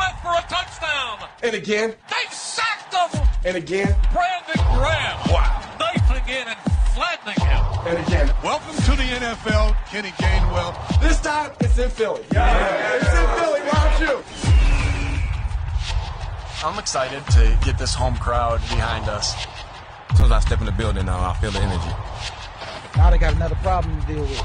left for a touchdown. And again. They've sacked him. And again. Brandon Graham. Wow. Knifing in and flattening him. And again. Welcome to the NFL, Kenny Gainwell. This time, it's in Philly. Yeah. It's in Philly. Why don't you? I'm excited to get this home crowd behind us. As soon as I step in the building now, I feel the energy. Now they got another problem to deal with.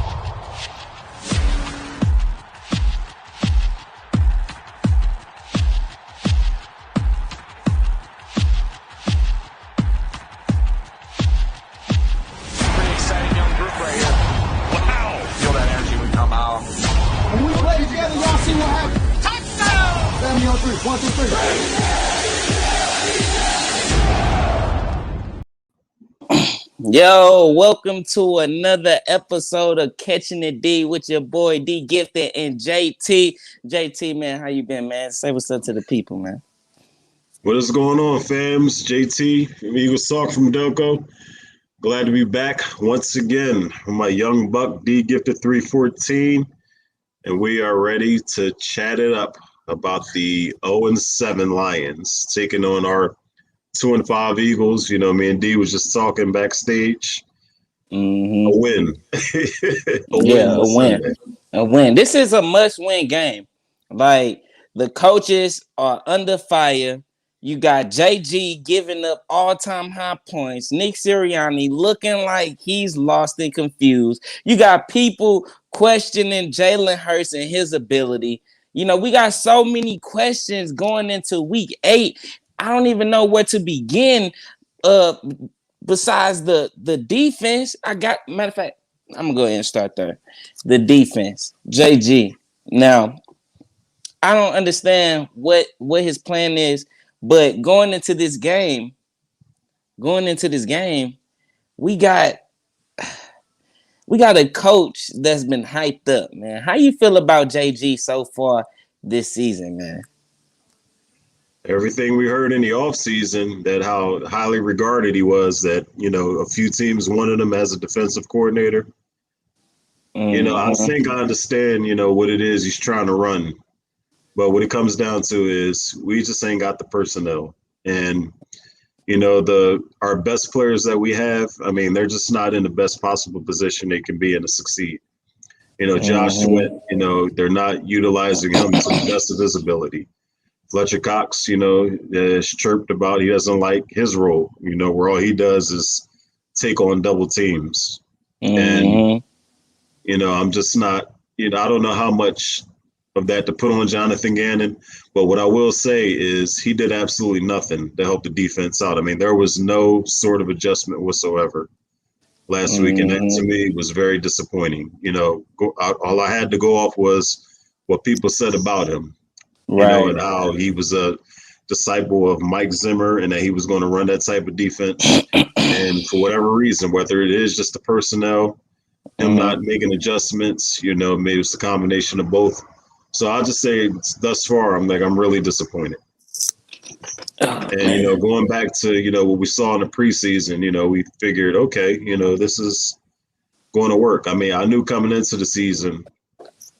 Pretty exciting young group right here. Wow. Feel that energy when we come out. When we play together, y'all see what happens. Touchdown. Family on three. 1, 2, 3. Yo, welcome to another episode of Catching the D with your boy D Gifted and JT. JT, man, how you been, man? Say what's up to the people, man. What is going on, fams? JT, Eagles Talk from Delco. Glad to be back once again with my young buck, D Gifted 314. And we are ready to chat it up about the 0-7 Lions taking on our 2-5 Eagles. You know, me and D was just talking backstage. Mm-hmm. A win. A win. A win. This is a must-win game. Like, the coaches are under fire. You got JG giving up all-time high points. Nick Sirianni looking like he's lost and confused. You got people questioning Jalen Hurts and his ability. You know, we got so many questions going into week 8. I don't even know where to begin. Besides the defense, matter of fact, I'm gonna go ahead and start there. The defense, JG. Now, I don't understand what his plan is, but going into this game, we got a coach that's been hyped up, man. How you feel about JG so far this season, man? Everything we heard in the offseason, that how highly regarded he was, that, you know, a few teams wanted him as a defensive coordinator. Mm-hmm. You know, I think I understand, you know, what it is he's trying to run. But what it comes down to is we just ain't got the personnel. And, you know, our best players that we have, I mean, they're just not in the best possible position they can be in to succeed. You know, Josh Sweat, you know, they're not utilizing him to the best of his ability. Fletcher Cox, you know, is chirped about he doesn't like his role, you know, where all he does is take on double teams. Mm-hmm. And, you know, I'm just not, you know, I don't know how much of that to put on Jonathan Gannon. But what I will say is he did absolutely nothing to help the defense out. I mean, there was no sort of adjustment whatsoever last week. And that, to me, was very disappointing. You know, all I had to go off was what people said about him. Right. You know, and how he was a disciple of Mike Zimmer and that he was going to run that type of defense. And for whatever reason, whether it is just the personnel, him not making adjustments, you know, maybe it's a combination of both. So I'll just say thus far, I'm really disappointed. And, you know, going back to, you know, what we saw in the preseason, you know, we figured, okay, you know, this is going to work. I mean, I knew coming into the season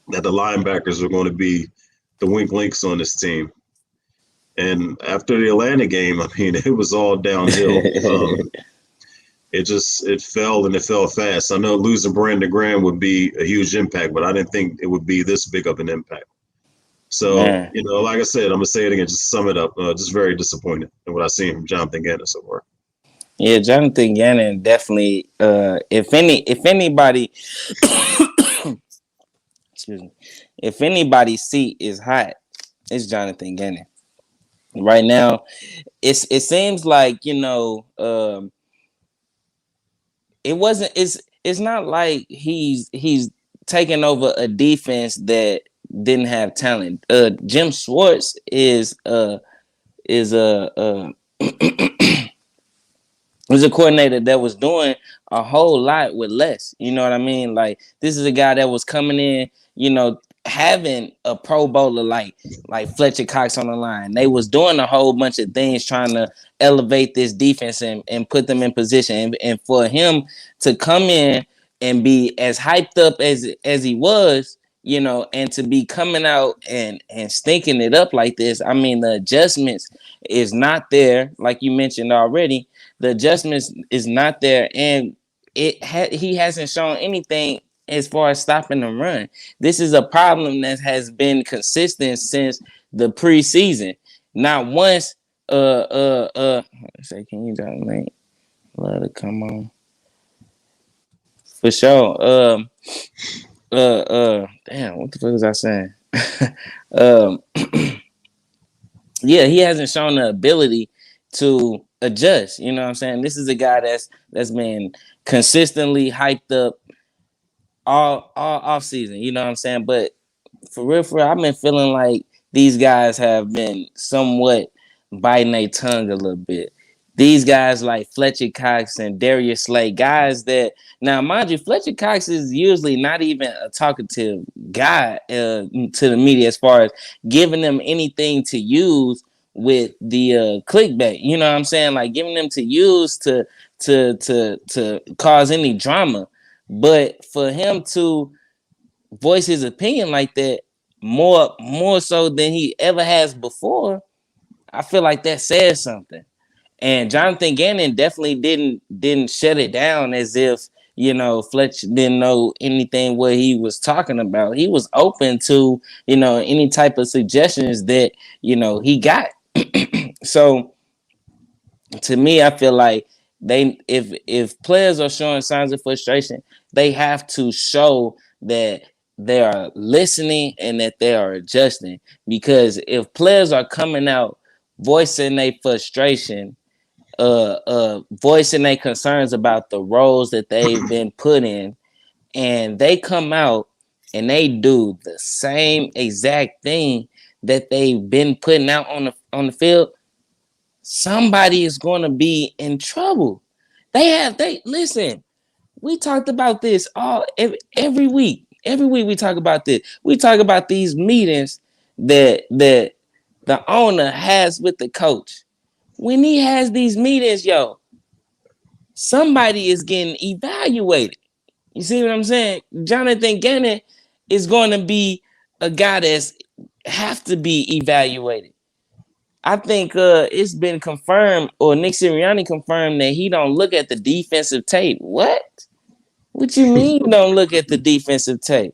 that the linebackers were going to be the weak links on this team. And after the Atlanta game, I mean, it was all downhill. It fell and it fell fast. I know losing Brandon Graham would be a huge impact, but I didn't think it would be this big of an impact. So, you know, like I said, I'm going to say it again, just sum it up. Just very disappointed in what I've seen from Jonathan Gannon so far. Yeah, Jonathan Gannon definitely, if anybody, excuse me, if anybody's seat is hot, it's Jonathan Gannon. Right now, it seems like, you know, it's not like he's taking over a defense that didn't have talent. Jim Schwartz is a coordinator that was doing a whole lot with less. You know what I mean? Like, this is a guy that was coming in, you know, having a Pro Bowler like Fletcher Cox on the line. They was doing a whole bunch of things trying to elevate this defense and put them in position. And for him to come in and be as hyped up as he was, and to be coming out and stinking it up like this. I mean, the adjustments is not there, like you mentioned already. The adjustments is not there, and he hasn't shown anything as far as stopping the run. This is a problem that has been consistent since the preseason. Not once. Say, can you drop me? Let it come on. For sure. Damn, what the fuck was I saying? Yeah, he hasn't shown the ability to adjust. You know what I'm saying? This is a guy that's been consistently hyped up all off season. You know what I'm saying? But for real, I've been feeling like these guys have been somewhat biting their tongue a little bit. These guys like Fletcher Cox and Darius Slay, guys that now, mind you, Fletcher Cox is usually not even a talkative guy to the media as far as giving them anything to use with the clickbait. You know what I'm saying? Like giving them to use to cause any drama. But for him to voice his opinion like that more so than he ever has before, I feel like that says something. And Jonathan Gannon definitely didn't shut it down as if, Fletcher didn't know anything what he was talking about. He was open to, any type of suggestions that, he got. So to me, I feel like if players are showing signs of frustration, they have to show that they are listening and that they are adjusting. Because if players are coming out voicing their frustration, voicing their concerns about the roles that they've been put in, and they come out and they do the same exact thing that they've been putting out on the field, somebody is going to be in trouble. Listen, we talked about this every week. Every week we talk about this. We talk about these meetings that the owner has with the coach. When he has these meetings, somebody is getting evaluated. You see what I'm saying? Jonathan Gannon is going to be a guy that's have to be evaluated. I think it's been confirmed, or Nick Sirianni confirmed, that he don't look at the defensive tape. What? What you mean you don't look at the defensive tape?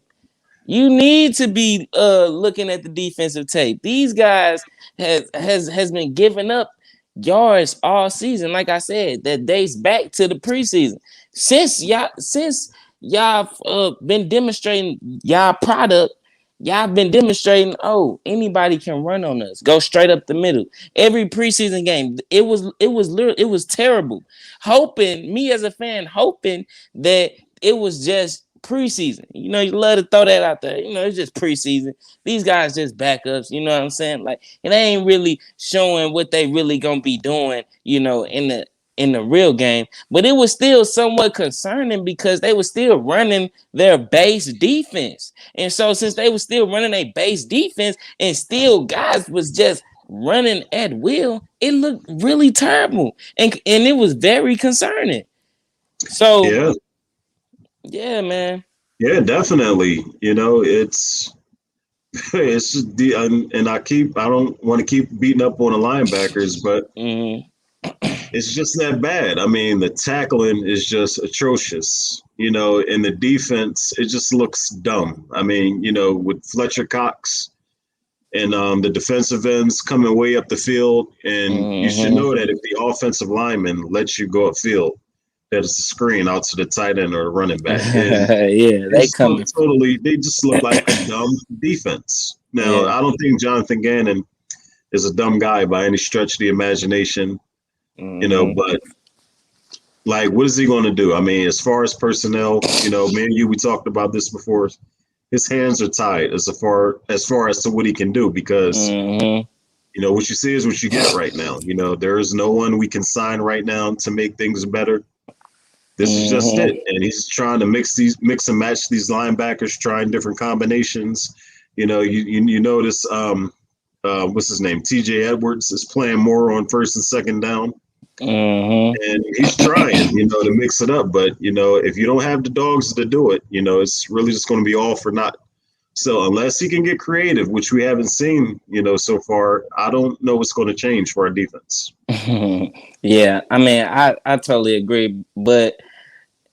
You need to be looking at the defensive tape. These guys has been giving up yards all season. Like I said, that dates back to the preseason. Since y'all been demonstrating y'all product, y'all been demonstrating, anybody can run on us. Go straight up the middle. Every preseason game, it was terrible. Me as a fan, hoping that it was just preseason. You love to throw that out there. It's just preseason. These guys just backups. You know what I'm saying? Like, it ain't really showing what they really gonna be doing, in the real game. But it was still somewhat concerning because they were still running their base defense. And so since they were still running a base defense and still guys was just running at will, it looked really terrible. And it was very concerning. So yeah, man. Yeah, definitely. It's just I don't want to keep beating up on the linebackers, but it's just that bad. I mean, the tackling is just atrocious, and the defense, it just looks dumb. I mean, with Fletcher Cox and the defensive ends coming way up the field, and you should know that if the offensive lineman lets you go upfield, that is a screen out to the tight end or the running back. They just look like a dumb defense. Now, I don't think Jonathan Gannon is a dumb guy by any stretch of the imagination, but like, what is he going to do? I mean, as far as personnel, me and you, we talked about this before. His hands are tied as far as to what he can do, because what you see is what you get right now. There is no one we can sign right now to make things better. This is just it. And he's trying to mix and match these linebackers, trying different combinations. You notice what's his name? TJ Edwards is playing more on first and second down. And he's trying, to mix it up. But, if you don't have the dogs to do it, it's really just going to be all for naught. So unless he can get creative, which we haven't seen, so far, I don't know what's going to change for our defense. Yeah, I mean, I totally agree, but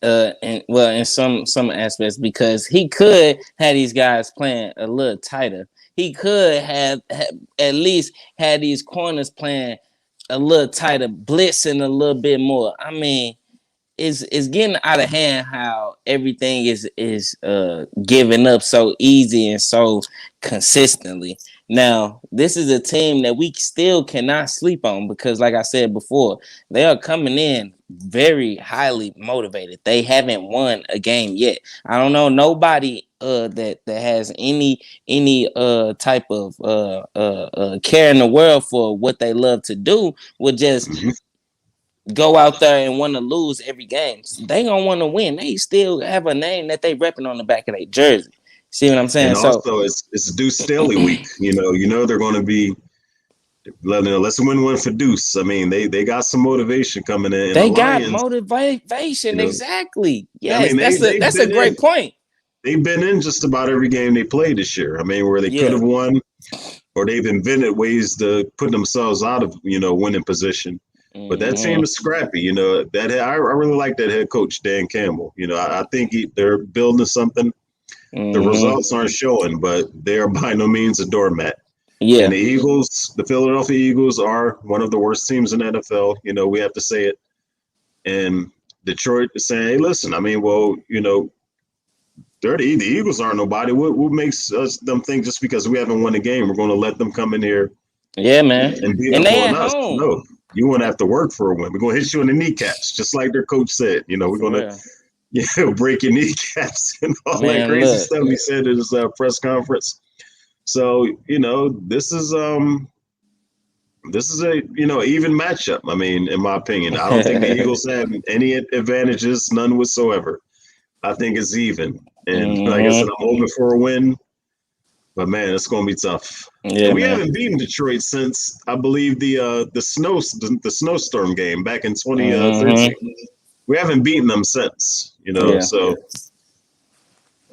in some aspects, because he could have these guys playing a little tighter. He could have at least had these corners playing a little tighter, blitzing a little bit more. I mean, it's getting out of hand how everything is given up so easy and so consistently. Now, this is a team that we still cannot sleep on because, like I said before, they are coming in very highly motivated. They haven't won a game yet. I don't know nobody that has any type of care in the world for what they love to do would just go out there and want to lose every game. They gonna want to win. They still have a name that they repping on the back of their jersey. See what I'm saying? And also, it's Deuce Staley week. They're going to be let's win one for Deuce. I mean, they got some motivation coming in. They got motivation, exactly. Yes, I mean, that's a great point. They've been in just about every game they played this year. I mean, where they could have won, or they've invented ways to put themselves out of winning position. But that team is scrappy. I really like that head coach Dan Campbell. I think they're building something. The results aren't showing, but they are by no means a doormat. Yeah. And the Philadelphia Eagles are one of the worst teams in the NFL. We have to say it. And Detroit is saying, hey, listen, I mean, well, the Eagles aren't nobody. What makes them think just because we haven't won a game, we're going to let them come in here? Yeah, man. And beat up on us? No, you won't have to work for a win. We're going to hit you in the kneecaps, just like their coach said. We're going to break your kneecaps and all that crazy stuff he said at his press conference. So, this is a even matchup. I mean, in my opinion, I don't think the Eagles have any advantages, none whatsoever. I think it's even. And like I said, I'm hoping for a win. But man, it's going to be tough. Yeah, we haven't beaten Detroit since I believe the snowstorm game back in 2013. We haven't beaten them since, So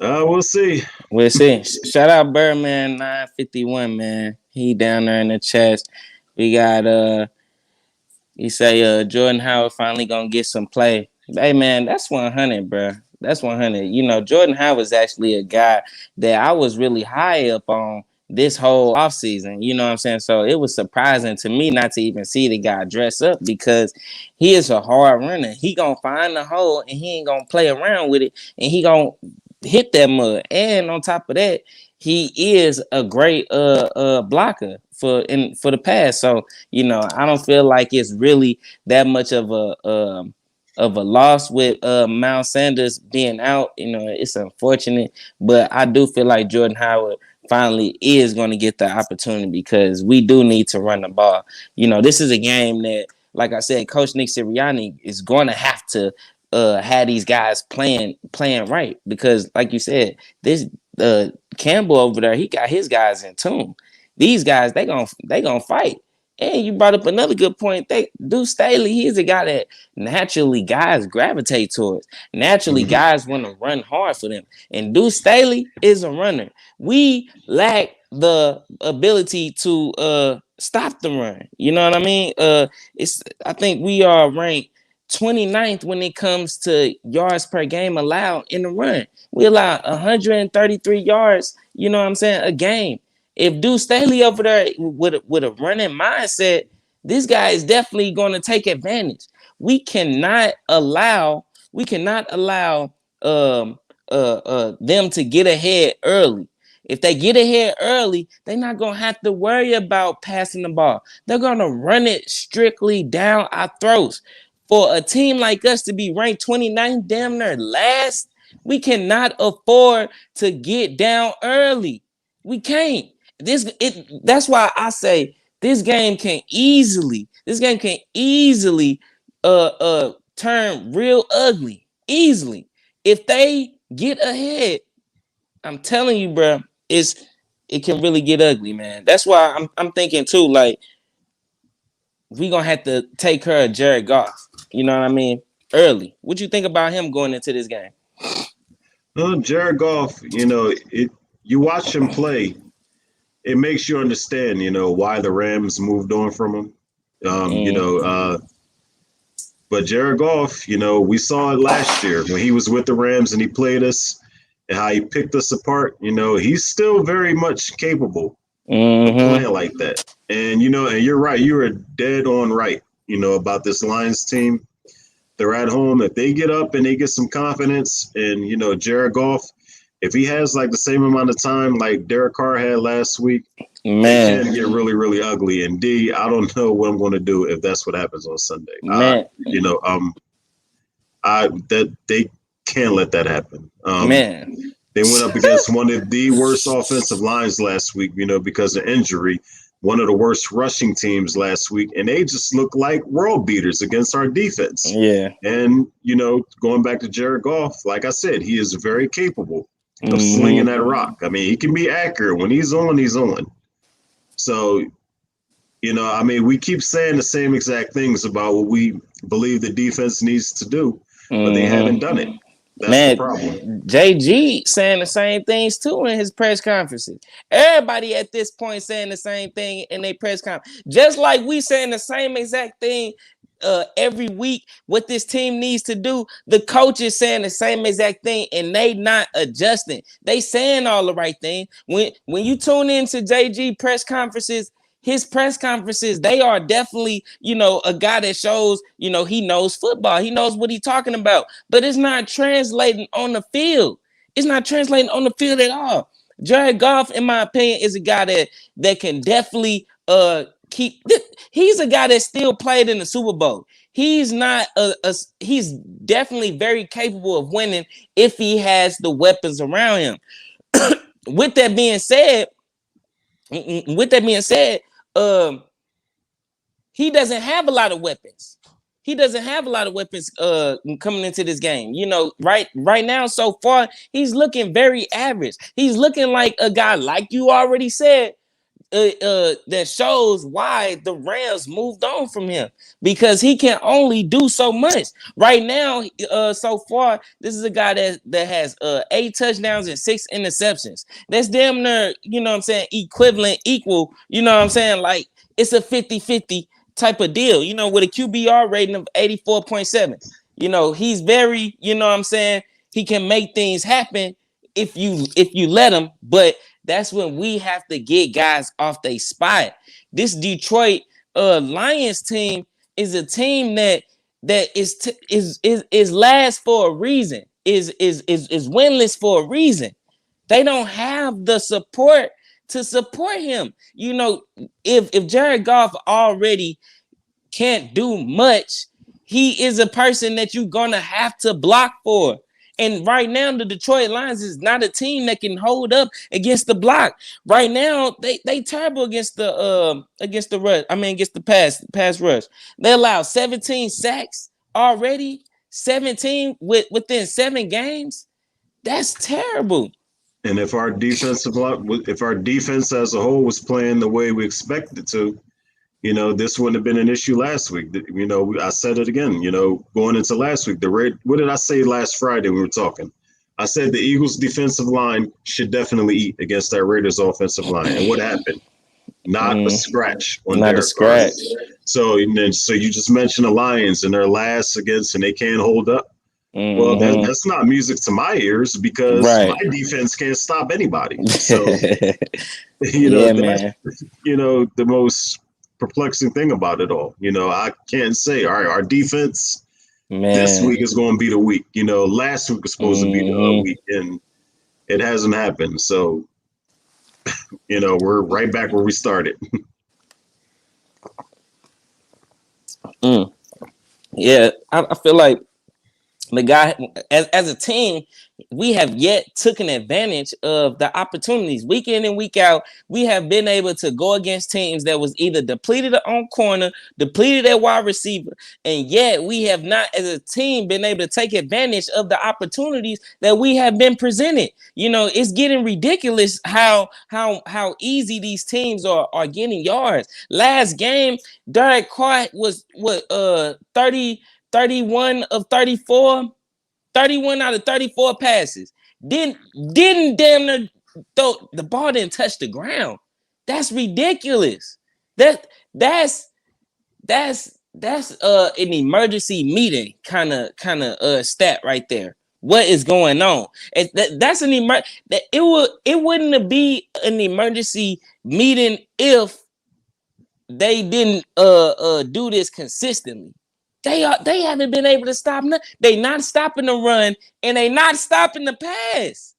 we'll see. We'll see. Shout out Birdman 951, man. He down there in the chest. We got he say Jordan Howard finally gonna get some play. Hey man, that's 100, bro. That's 100. Jordan Howard's actually a guy that I was really high up on this whole offseason. You know what I'm saying? So it was surprising to me not to even see the guy dress up because he is a hard runner. He gonna find the hole and he ain't gonna play around with it and he gonna hit that mud. And on top of that, he is a great blocker for the pass. So I don't feel like it's really that much of a loss with Miles Sanders being out. It's unfortunate, but I do feel like Jordan Howard finally is going to get the opportunity because we do need to run the ball. This is a game that, like I said, Coach Nick Sirianni is going to have to have these guys playing right because, like you said, this Campbell over there, he got his guys in tune. These guys, they gonna fight. And you brought up another good point. Deuce Staley, he's a guy that naturally guys gravitate towards. Naturally, guys want to run hard for them. And Deuce Staley is a runner. We lack the ability to stop the run. You know what I mean? I think we are ranked 29th when it comes to yards per game allowed in the run. We allow 133 yards, you know what I'm saying, a game. If Deuce Staley over there with a running mindset, this guy is definitely going to take advantage. We cannot allow them to get ahead early. If they get ahead early, they're not going to have to worry about passing the ball. They're going to run it strictly down our throats. For a team like us to be ranked 29th, damn near last, we cannot afford to get down early. We can't. That's why I say this game can easily turn real ugly. Easily. If they get ahead, I'm telling you, bro, it can really get ugly, man. That's why I'm thinking too, like, we gonna have to take care of Jared Goff. You know what I mean? Early. What you think about him going into this game? Jared Goff, you watch him play, it makes you understand, why the Rams moved on from him. But Jared Goff, we saw it last year when he was with the Rams and he played us and how he picked us apart. He's still very much capable of playing like that. And, and you're right. You are dead on right, about this Lions team. They're at home. If they get up and they get some confidence and, Jared Goff, if he has like the same amount of time like Derek Carr had last week, man, it can get really, really ugly. And D, I don't know what I'm going to do if that's what happens on Sunday. Man, that they can't let that happen. Man, they went up against one of the worst offensive lines last week, because of injury. One of the worst rushing teams last week, and they just look like world beaters against our defense. Yeah. And, going back to Jared Goff, like I said, he is very capable of slinging that rock. I mean, he can be accurate. When he's on, he's on. So, we keep saying the same exact things about what we believe the defense needs to do, but they haven't done it. That's the problem. JG saying the same things too in his press conferences. Everybody at this point saying the same thing in their press conference. Just like we saying the same exact thing every week, what this team needs to do. The coach is saying the same exact thing and they not adjusting. They saying all the right thing. When you tune into JG press conferences, his press conferences, they are definitely, a guy that shows, he knows football. He knows what he's talking about, but it's not translating on the field. It's not translating on the field at all. Jared Goff, in my opinion, is a guy that can definitely he's a guy that still played in the Super Bowl. He's not he's definitely very capable of winning if he has the weapons around him. With that being said, he doesn't have a lot of weapons. He doesn't have a lot of weapons coming into this game. Right now, so far, he's looking very average. He's looking like a guy, like you already said, that shows why the Rams moved on from him, because he can only do so much. Right now, so far, this is a guy that has 8 touchdowns and 6 interceptions. That's damn near, equal, like it's a 50-50 type of deal, with a QBR rating of 84.7. He's very, he can make things happen if you let him, but that's when we have to get guys off their spot. This Detroit Lions team is a team that is last for a reason, is winless for a reason. They don't have the support to support him. If Jared Goff already can't do much, he is a person that you're gonna have to block for. And right now, the Detroit Lions is not a team that can hold up against the block. Right now, they terrible against the rush. Against the pass rush. They allow 17 sacks already. 17 within 7 games. That's terrible. And if our defense as a whole was playing the way we expected to, this wouldn't have been an issue last week. I said it again, going into last week. What did I say last Friday when we were talking? I said the Eagles' defensive line should definitely eat against that Raiders' offensive line. And what happened? Not a scratch on not a scratch. So you just mentioned the Lions and they're last against and they can't hold up. Well, that's not music to my ears because my defense can't stop anybody. So, the most perplexing thing about it all. I can't say, all right, our defense this week is going to be the week. Last week was supposed to be the week, and it hasn't happened. So, we're right back where we started. Yeah, I feel like the guy, as a team, we have yet taken advantage of the opportunities week in and week out. We have been able to go against teams that was either depleted on corner, depleted at wide receiver, and yet we have not, as a team, been able to take advantage of the opportunities that we have been presented. It's getting ridiculous how easy these teams are getting yards. Last game, Derek Carr was 31 of 34. 31 out of 34 passes. Didn't damn near the ball didn't touch the ground. That's ridiculous. That's an emergency meeting kind of stat right there. What is going on? That's an it wouldn't be an emergency meeting if they didn't do this consistently. They haven't been able to stop. They not stopping the run and they not stopping the pass.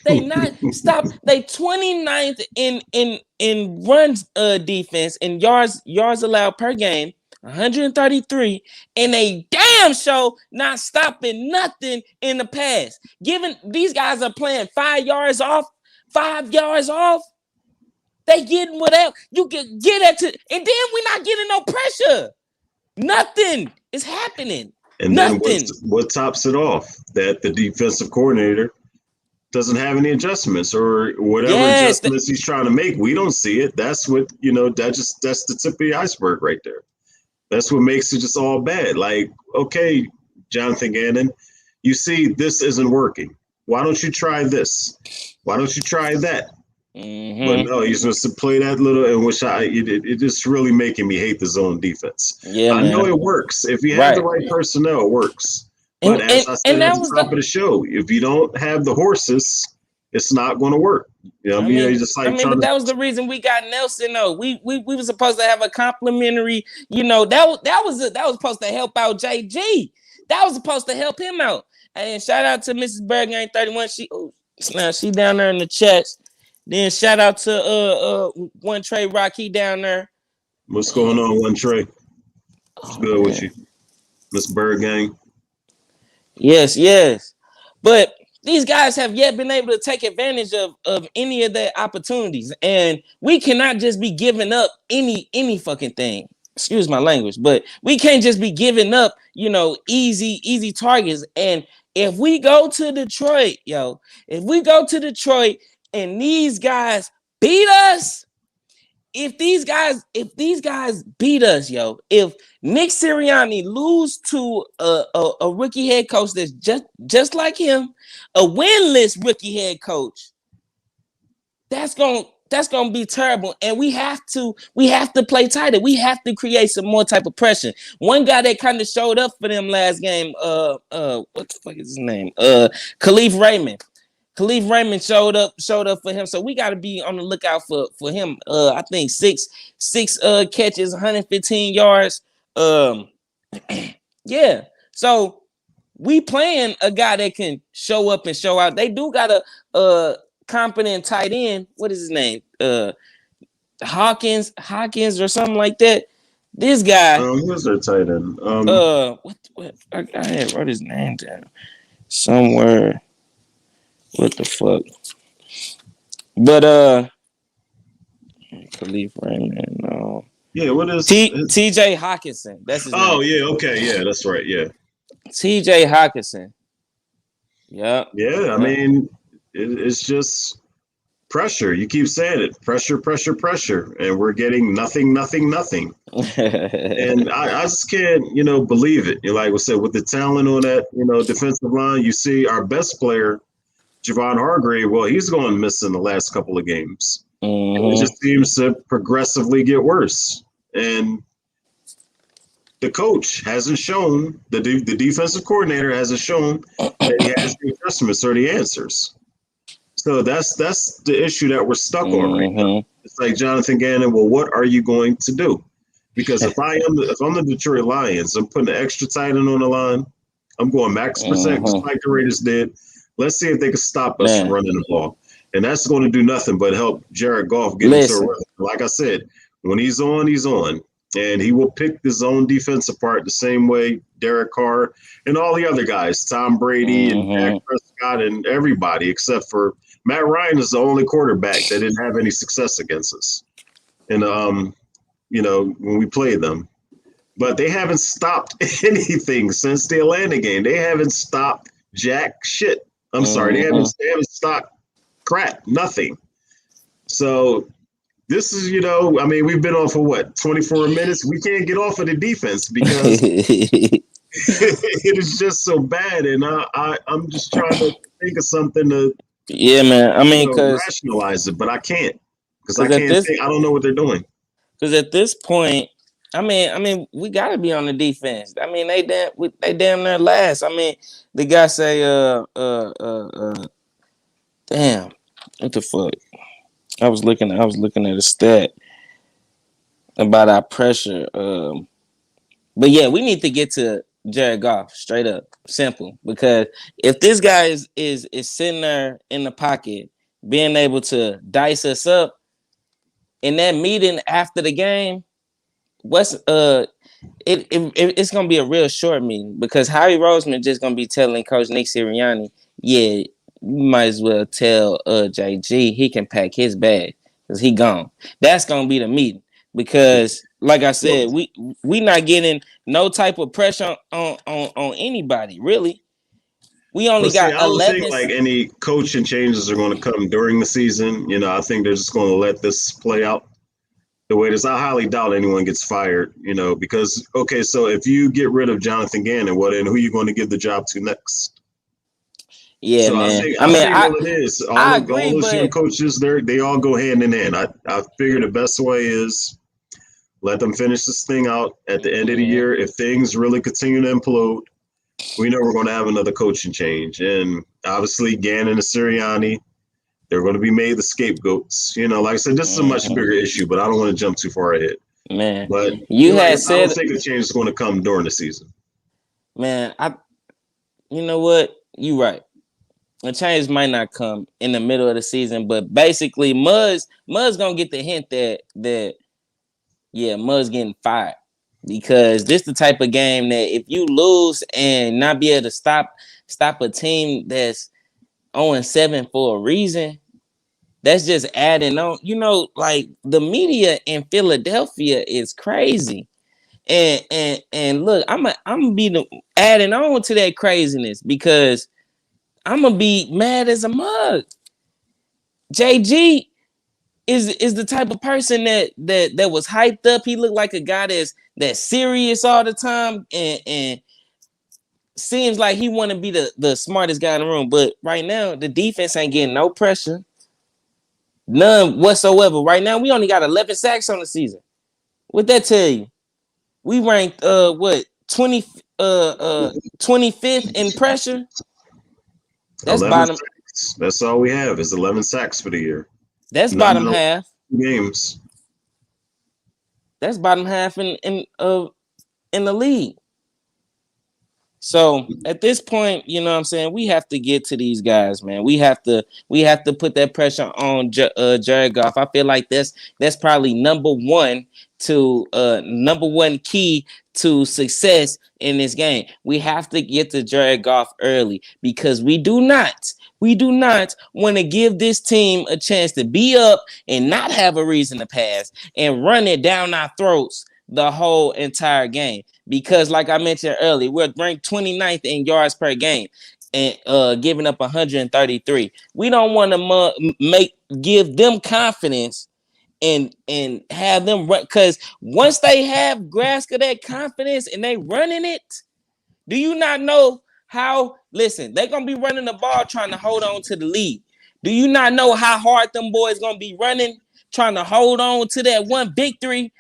They not stop. They 29th in runs defense and yards allowed per game, 133, and they damn show not stopping nothing in the pass. Given these guys are playing 5 yards off, they getting whatever you can get at to, and then we're not getting no pressure. Nothing is happening. And then what tops it off? That the defensive coordinator doesn't have any adjustments or whatever adjustments he's trying to make. We don't see it. That's what, that's the tip of the iceberg right there. That's what makes it just all bad. Like, okay, Jonathan Gannon, you see this isn't working. Why don't you try this? Why don't you try that? Mm-hmm. But no, he's supposed to play that little, in which it is really making me hate the zone defense. Yeah, I know it works. If you have the right personnel, it works. But as I said at the top of the show, if you don't have the horses, it's not going to work. You know what I mean? But that was the reason we got Nelson. Though we were supposed to have a complimentary. That was supposed to help out JG. That was supposed to help him out. And shout out to Mrs. Bergame 31. She down there in the chat. Then shout out to One Trey Rocky down there. What's going on, One Trey? What's good with you, Miss Bergame? Yes. But these guys have yet been able to take advantage of any of their opportunities. And we cannot just be giving up any fucking thing. Excuse my language, but we can't just be giving up, easy targets. And if we go to Detroit, and these guys beat us, if these guys beat us, if Nick Sirianni lose to a rookie head coach that's just like him, a winless rookie head coach, that's gonna be terrible. And we have to play tighter. We have to create some more type of pressure. One guy that kind of showed up for them last game, what the fuck is his name? Khalif Raymond. Khalif Raymond showed up for him, so we got to be on the lookout for him. I think six catches, 115 yards. Yeah. So we playing a guy that can show up and show out. They do got a competent tight end. What is his name? Hawkins or something like that. This guy. Who's their tight end? What? I had wrote his name down somewhere. What the fuck? But Khalif Raymond, no. Yeah, what is TJ Hawkinson? That's his name. Oh yeah, okay, yeah, that's right, yeah. TJ Hawkinson. Yeah. Yeah, I mean, it's just pressure. You keep saying it. Pressure. And we're getting nothing. And I just can't, believe it. Like I said, with the talent on that, defensive line, you see our best player, Javon Hargrave, well, he's going missing the last couple of games. Mm-hmm. It just seems to progressively get worse. And the coach hasn't shown, the defensive coordinator hasn't shown that he has the adjustments or the answers. So that's the issue that we're stuck on right now. It's like, Jonathan Gannon, well, what are you going to do? Because if I'm the Detroit Lions, I'm putting an extra tight end on the line. I'm going max percent, just like the Raiders did. Let's see if they can stop us from running the ball. And that's going to do nothing but help Jared Goff get into a rhythm. Like I said, when he's on, he's on. And he will pick his own defense apart the same way Derek Carr and all the other guys, Tom Brady and Dak Prescott and everybody, except for Matt Ryan is the only quarterback that didn't have any success against us. And, when we played them. But they haven't stopped anything since the Atlanta game. They haven't stopped jack shit. I'm sorry, they haven't stopped crap, nothing. So this is, we've been on for what, 24 minutes? We can't get off of the defense because it is just so bad. And I'm just trying to think of something to Yeah, man. I mean, because rationalize it, but I can't because I can't think. I don't know what they're doing. Because at this point, I mean, we gotta be on the defense. I mean, they damn near last. I mean, the guy say, damn, what the fuck? I was looking at a stat about our pressure. But yeah, we need to get to Jared Goff straight up, simple. Because if this guy is sitting there in the pocket, being able to dice us up in that meeting after the game, it's gonna be a real short meeting because Howie Roseman just gonna be telling Coach Nick Sirianni, yeah, you might as well tell JG he can pack his bag because he gone. That's gonna be the meeting because, like I said, we not getting no type of pressure on anybody really. We only got 11. I don't think like any coaching changes are going to come during the season. You know, I think they're just going to let this play out the way it is. I highly doubt anyone gets fired, you know, because, okay, so if you get rid of Jonathan Gannon, who are you going to give the job to next? Yeah, so man. I agree, all those young coaches, they all go hand in hand. I figure the best way is let them finish this thing out at the end of the year. If things really continue to implode, we know we're going to have another coaching change. And obviously Gannon and Sirianni, they're going to be made the scapegoats. You know, like I said, this is a much bigger issue, but I don't want to jump too far ahead. Man, but I don't think the change is going to come during the season. Man, you know what? You're right. The change might not come in the middle of the season, but basically, Mud's gonna get the hint that Mud's getting fired because this the type of game that if you lose and not be able to stop a team that's 0-7 for a reason, that's just adding on. You know, like the media in Philadelphia is crazy, and look, I'm gonna be adding on to that craziness because I'm gonna be mad as a mug. JG is the type of person that was hyped up. He looked like a guy that's serious all the time and seems like he want to be the smartest guy in the room. But right now, the defense ain't getting no pressure. None whatsoever. Right now, we only got 11 sacks on the season. What that tell you? We ranked 25th in pressure. That's bottom. Sacks. That's all we have is 11 sacks for the year. That's bottom half. Games. That's bottom half in the league. So at this point, you know what I'm saying, we have to get to these guys, man. We have to put that pressure on Jared Goff. I feel like that's probably number one key to success in this game. We have to get to Jared Goff early because we do not want to give this team a chance to be up and not have a reason to pass and run it down our throats the whole entire game. Because like I mentioned earlier, we're ranked 29th in yards per game and giving up 133. We don't want to give them confidence and have them run, because once they have grasp of that confidence and they running it, do you not know how? Listen, they're gonna be running the ball trying to hold on to the lead. Do you not know how hard them boys gonna be running, trying to hold on to that one victory,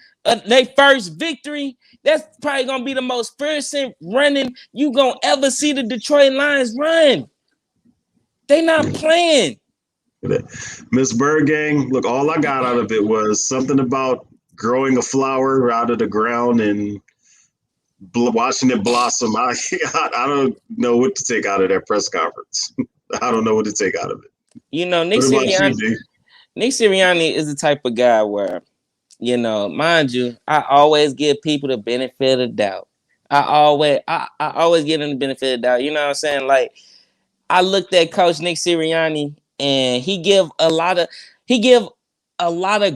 their first victory? That's probably gonna be the most fearsome running you gonna ever see the Detroit Lions run. They not playing. Miss Bird Gang, look, all I got out of it was something about growing a flower out of the ground and watching it blossom. I don't know what to take out of that press conference. I don't know what to take out of it. You know, Nick Sirianni is the type of guy where, you know, mind you, I always give people the benefit of the doubt. I always give them the benefit of the doubt. You know what I'm saying? Like, I looked at Coach Nick Sirianni, and he give a lot of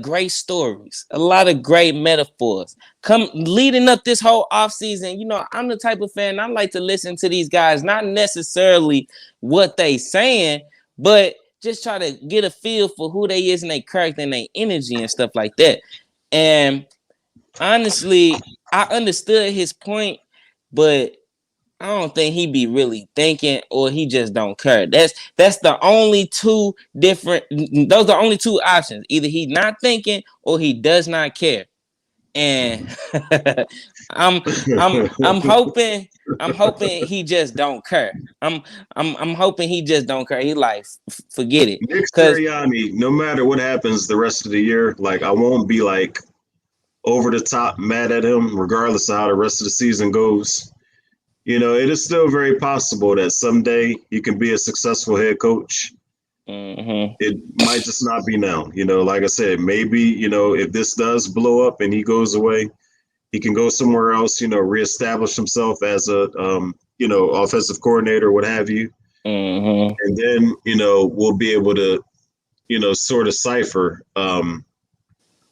great stories, a lot of great metaphors. Come leading up this whole offseason, you know, I'm the type of fan, I like to listen to these guys, not necessarily what they saying, but just try to get a feel for who they is and their character and their energy and stuff like that. And honestly, I understood his point, but I don't think he be really thinking, or he just don't care. That's the only two different. Those are the only two options. Either he not thinking or he does not care. And I'm hoping he just don't care. I'm hoping he just don't care. He like forget it. Nick Sirianni, no matter what happens the rest of the year, like I won't be like over the top mad at him, regardless of how the rest of the season goes. You know, it is still very possible that someday you can be a successful head coach. Mm-hmm. It might just not be now. You know, like I said, maybe, you know, if this does blow up and he goes away, he can go somewhere else, you know, reestablish himself as a, you know, offensive coordinator, what have you. Mm-hmm. And then, you know, we'll be able to, you know, sort of cipher,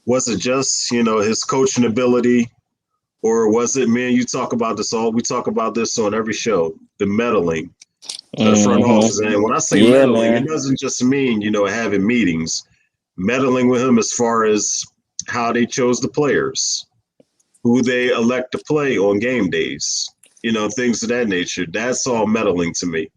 was it just, you know, his coaching ability, or was it, man, we talk about this on every show, the meddling, the front office. And when I say meddling, it doesn't just mean, you know, having meetings, meddling with him as far as how they chose the players, who they elect to play on game days, you know, things of that nature. That's all meddling to me.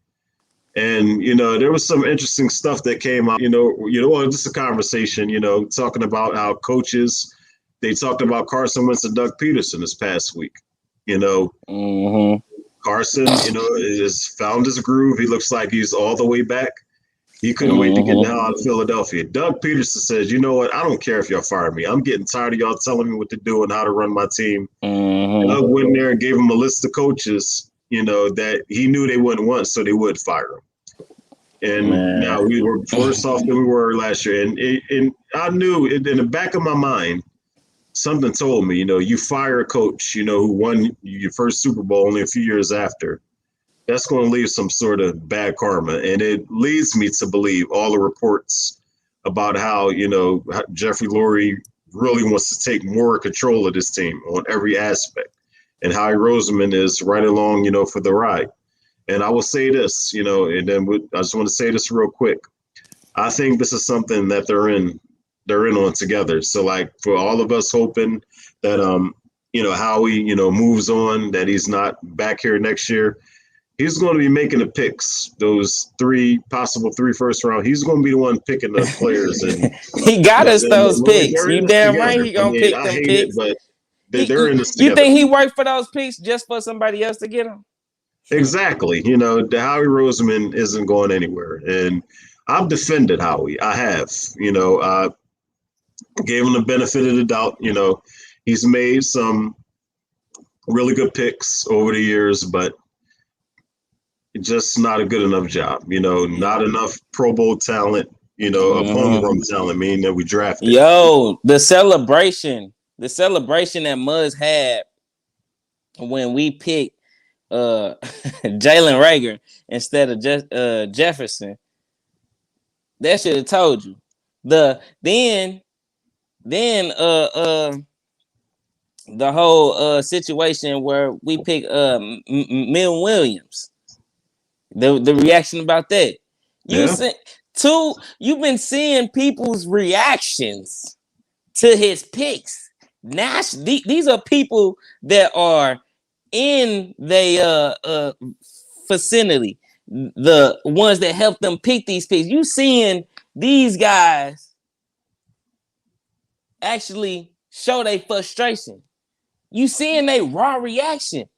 And, you know, there was some interesting stuff that came out, well, just a conversation, you know, talking about how coaches, they talked about Carson Wentz and Doug Peterson this past week. You know, Carson, you know, has found his groove. He looks like he's all the way back. He couldn't wait to get down out of Philadelphia. Doug Peterson says, you know what? I don't care if y'all fire me. I'm getting tired of y'all telling me what to do and how to run my team. Doug went in there and gave him a list of coaches, you know, that he knew they wouldn't want, so they would fire him. And now we were worse off than we were last year. And I knew in the back of my mind, something told me, you know, you fire a coach, you know, who won your first Super Bowl only a few years after. That's going to leave some sort of bad karma. And it leads me to believe all the reports about how, you know, Jeffrey Lurie really wants to take more control of this team on every aspect. And Howie Roseman is right along, you know, for the ride. And I will say this, you know, and then I just want to say this real quick. I think this is something that they're in on together. So, like, for all of us hoping that, you know, Howie, you know, moves on, that he's not back here next year, he's going to be making the picks, those possible three first round. He's going to be the one picking the players. And he got us those picks. You damn right he going to pick them picks. But they're in this You together. think he worked for those picks just for somebody else to get them? Exactly. You know, the Howie Roseman isn't going anywhere. And I've defended Howie. I have. You know, I gave him the benefit of the doubt. You know, he's made some really good picks over the years, but just not a good enough job. You know, not enough Pro Bowl talent, you know, of homegrown talent, meaning that we drafted. Yo, the celebration that Muzz had when we picked Jalen Reagor instead of Jefferson, that should have told you. Then the whole situation where we picked Milton Williams, the reaction about that. You've been seeing people's reactions to his picks. These are people that are in their vicinity, the ones that helped them pick these picks. You seeing these guys actually show their frustration. You seeing their raw reaction.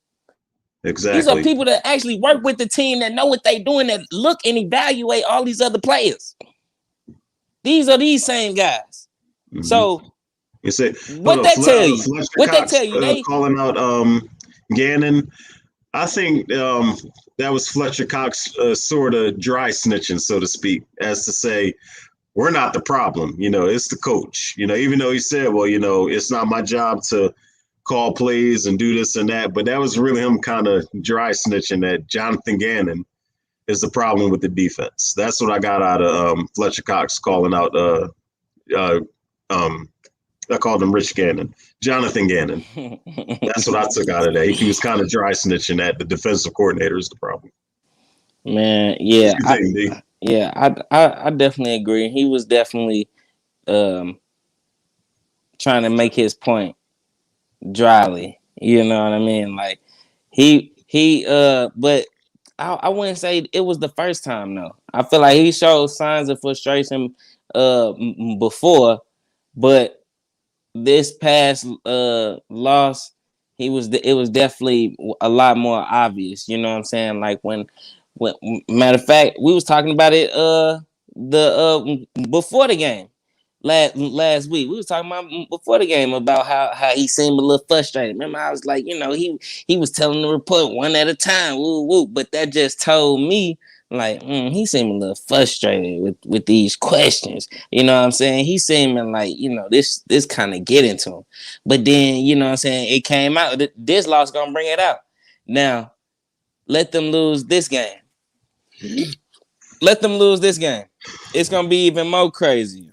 Exactly. These are people that actually work with the team, that know what they're doing, that look and evaluate all these other players. These are these same guys. So you say, what that tell you? What that tell you? They calling out Gannon. I think that was Fletcher Cox sort of dry snitching, so to speak, as to say, we're not the problem. You know, it's the coach. You know, even though he said, well, you know, it's not my job to call plays and do this and that, but that was really him kind of dry snitching that Jonathan Gannon is the problem with the defense. That's what I got out of Fletcher Cox calling out. I called him Rich Gannon, Jonathan Gannon. That's what I took out of that. He was kind of dry snitching that the defensive coordinator is the problem. Man, yeah, I definitely agree. He was definitely trying to make his point dryly. You know what I mean? Like he But I wouldn't say it was the first time though. I feel like he showed signs of frustration before, but this past loss, it was definitely a lot more obvious. You know what I'm saying? Like when matter of fact, we was talking about it before the game. Last week we was talking about before the game about how he seemed a little frustrated. Remember, I was like, he was telling the report one at a time, woo woo. But that just told me like he seemed a little frustrated with these questions. You know what I'm saying? He seeming like this kind of getting to him. But then you know what I'm saying, it came out. This loss gonna bring it out. Now let them lose this game. Let them lose this game. It's gonna be even more crazy.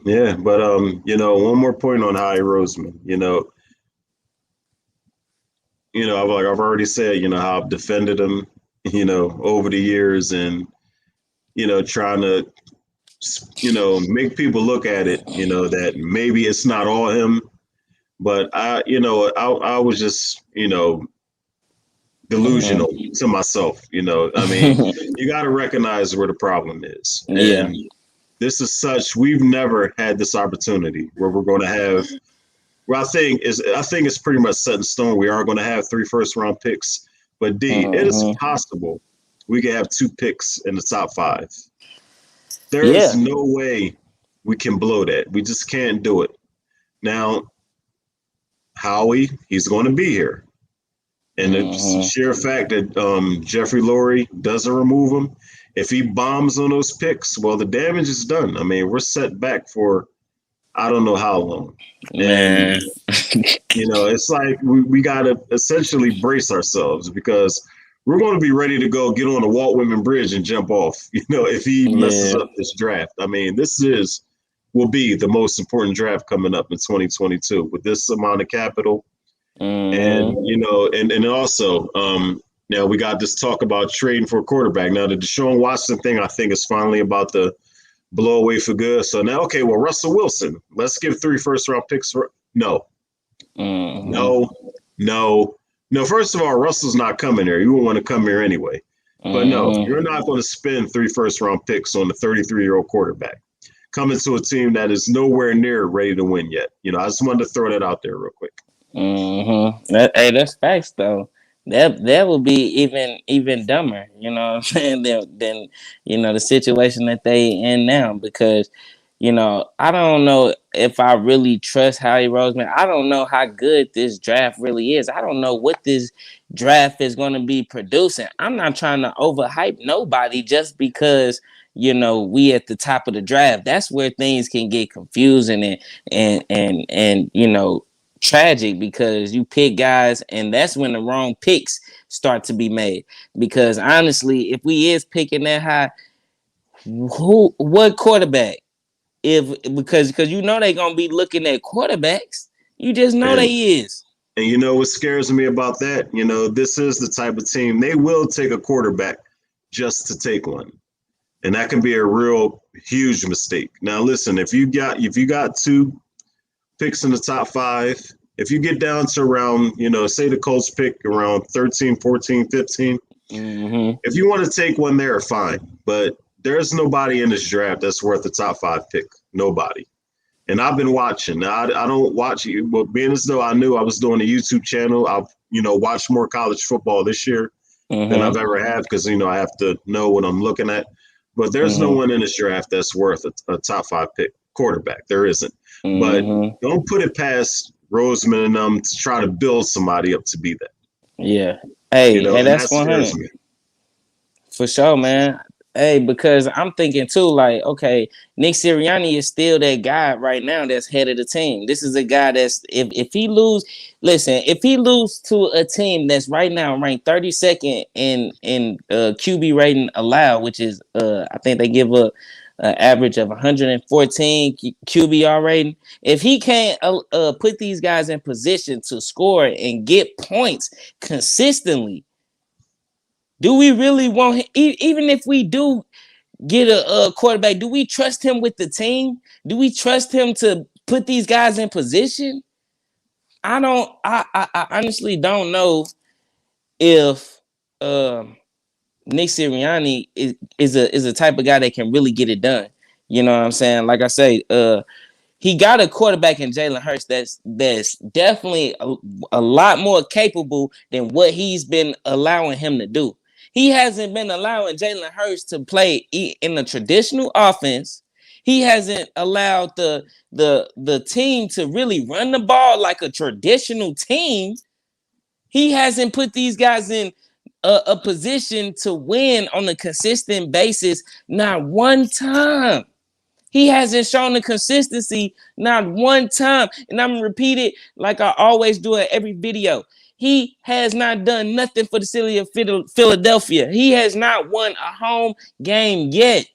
Yeah, but one more point on Howie Roseman. I've already said, how I've defended him, over the years, and trying to, make people look at it, that maybe it's not all him, but I was just, delusional to myself. I mean, you got to recognize where the problem is. Yeah. And this is such, we've never had this opportunity where we're going to have, well, I think it's pretty much set in stone. We are going to have 3 first-round picks, but it is possible we could have 2 picks in the top 5. There is no way we can blow that. We just can't do it. Now, Howie, he's going to be here. And the sheer fact that Jeffrey Lurie doesn't remove him, if he bombs on those picks, well, the damage is done. I mean, we're set back for I don't know how long. And, it's like we got to essentially brace ourselves because we're going to be ready to go get on the Walt Whitman Bridge and jump off, if he messes up this draft. I mean, will be the most important draft coming up in 2022 with this amount of capital. And, and also, now we got this talk about trading for a quarterback. Now, the Deshaun Watson thing, I think, is finally about to blow away for good. So now, okay, well, Russell Wilson, let's give 3 first-round picks. No. No. First of all, Russell's not coming here. You won't want to come here anyway. But no, you're not going to spend 3 first-round picks on a 33-year-old quarterback coming to a team that is nowhere near ready to win yet. I just wanted to throw that out there real quick. That's facts though. That would be even dumber, you know what I'm saying, than the situation that they in now, because I don't know if I really trust Howie Roseman. I don't know how good this draft really is. I don't know what this draft is going to be producing. I'm not trying to overhype nobody just because we at the top of the draft. That's where things can get confusing and tragic, because you pick guys and that's when the wrong picks start to be made. Because honestly, if we is picking that high, what quarterback? Because they gonna be looking at quarterbacks. You just know they is. And what scares me about that? This is the type of team, they will take a quarterback just to take one. And that can be a real huge mistake. Now listen, if you got 2 picks in the top 5, if you get down to around, say the Colts pick around 13, 14, 15, if you want to take one there, fine. But there's nobody in this draft that's worth the top 5 pick. Nobody. And I've been watching. Now, I don't watch it, but being as though I knew I was doing a YouTube channel, I've, watched more college football this year than I've ever had because, I have to know what I'm looking at. But there's no one in this draft that's worth a top 5 pick quarterback. There isn't. But don't put it past Roseman and them to try to build somebody up to be that. Yeah. Hey, that's 100. For sure, man. Hey, because I'm thinking too, like, okay, Nick Sirianni is still that guy right now that's head of the team. This is a guy that's if he lose to a team that's right now ranked 32nd in QB rating allowed, which is I think they give an average of 114 QBR rating. If he can't put these guys in position to score and get points consistently, do we really want him? Even if we do get a quarterback, do we trust him with the team? Do we trust him to put these guys in position? I honestly don't know if Nick Sirianni is a type of guy that can really get it done. You know what I'm saying? Like I say, he got a quarterback in Jalen Hurts that's definitely a lot more capable than what he's been allowing him to do. He hasn't been allowing Jalen Hurts to play in a traditional offense. He hasn't allowed the team to really run the ball like a traditional team. He hasn't put these guys in a position to win on a consistent basis, not one time. He hasn't shown the consistency not one time. And I'm going to repeat it like I always do in every video. He has not done nothing for the city of Philadelphia. He has not won a home game yet.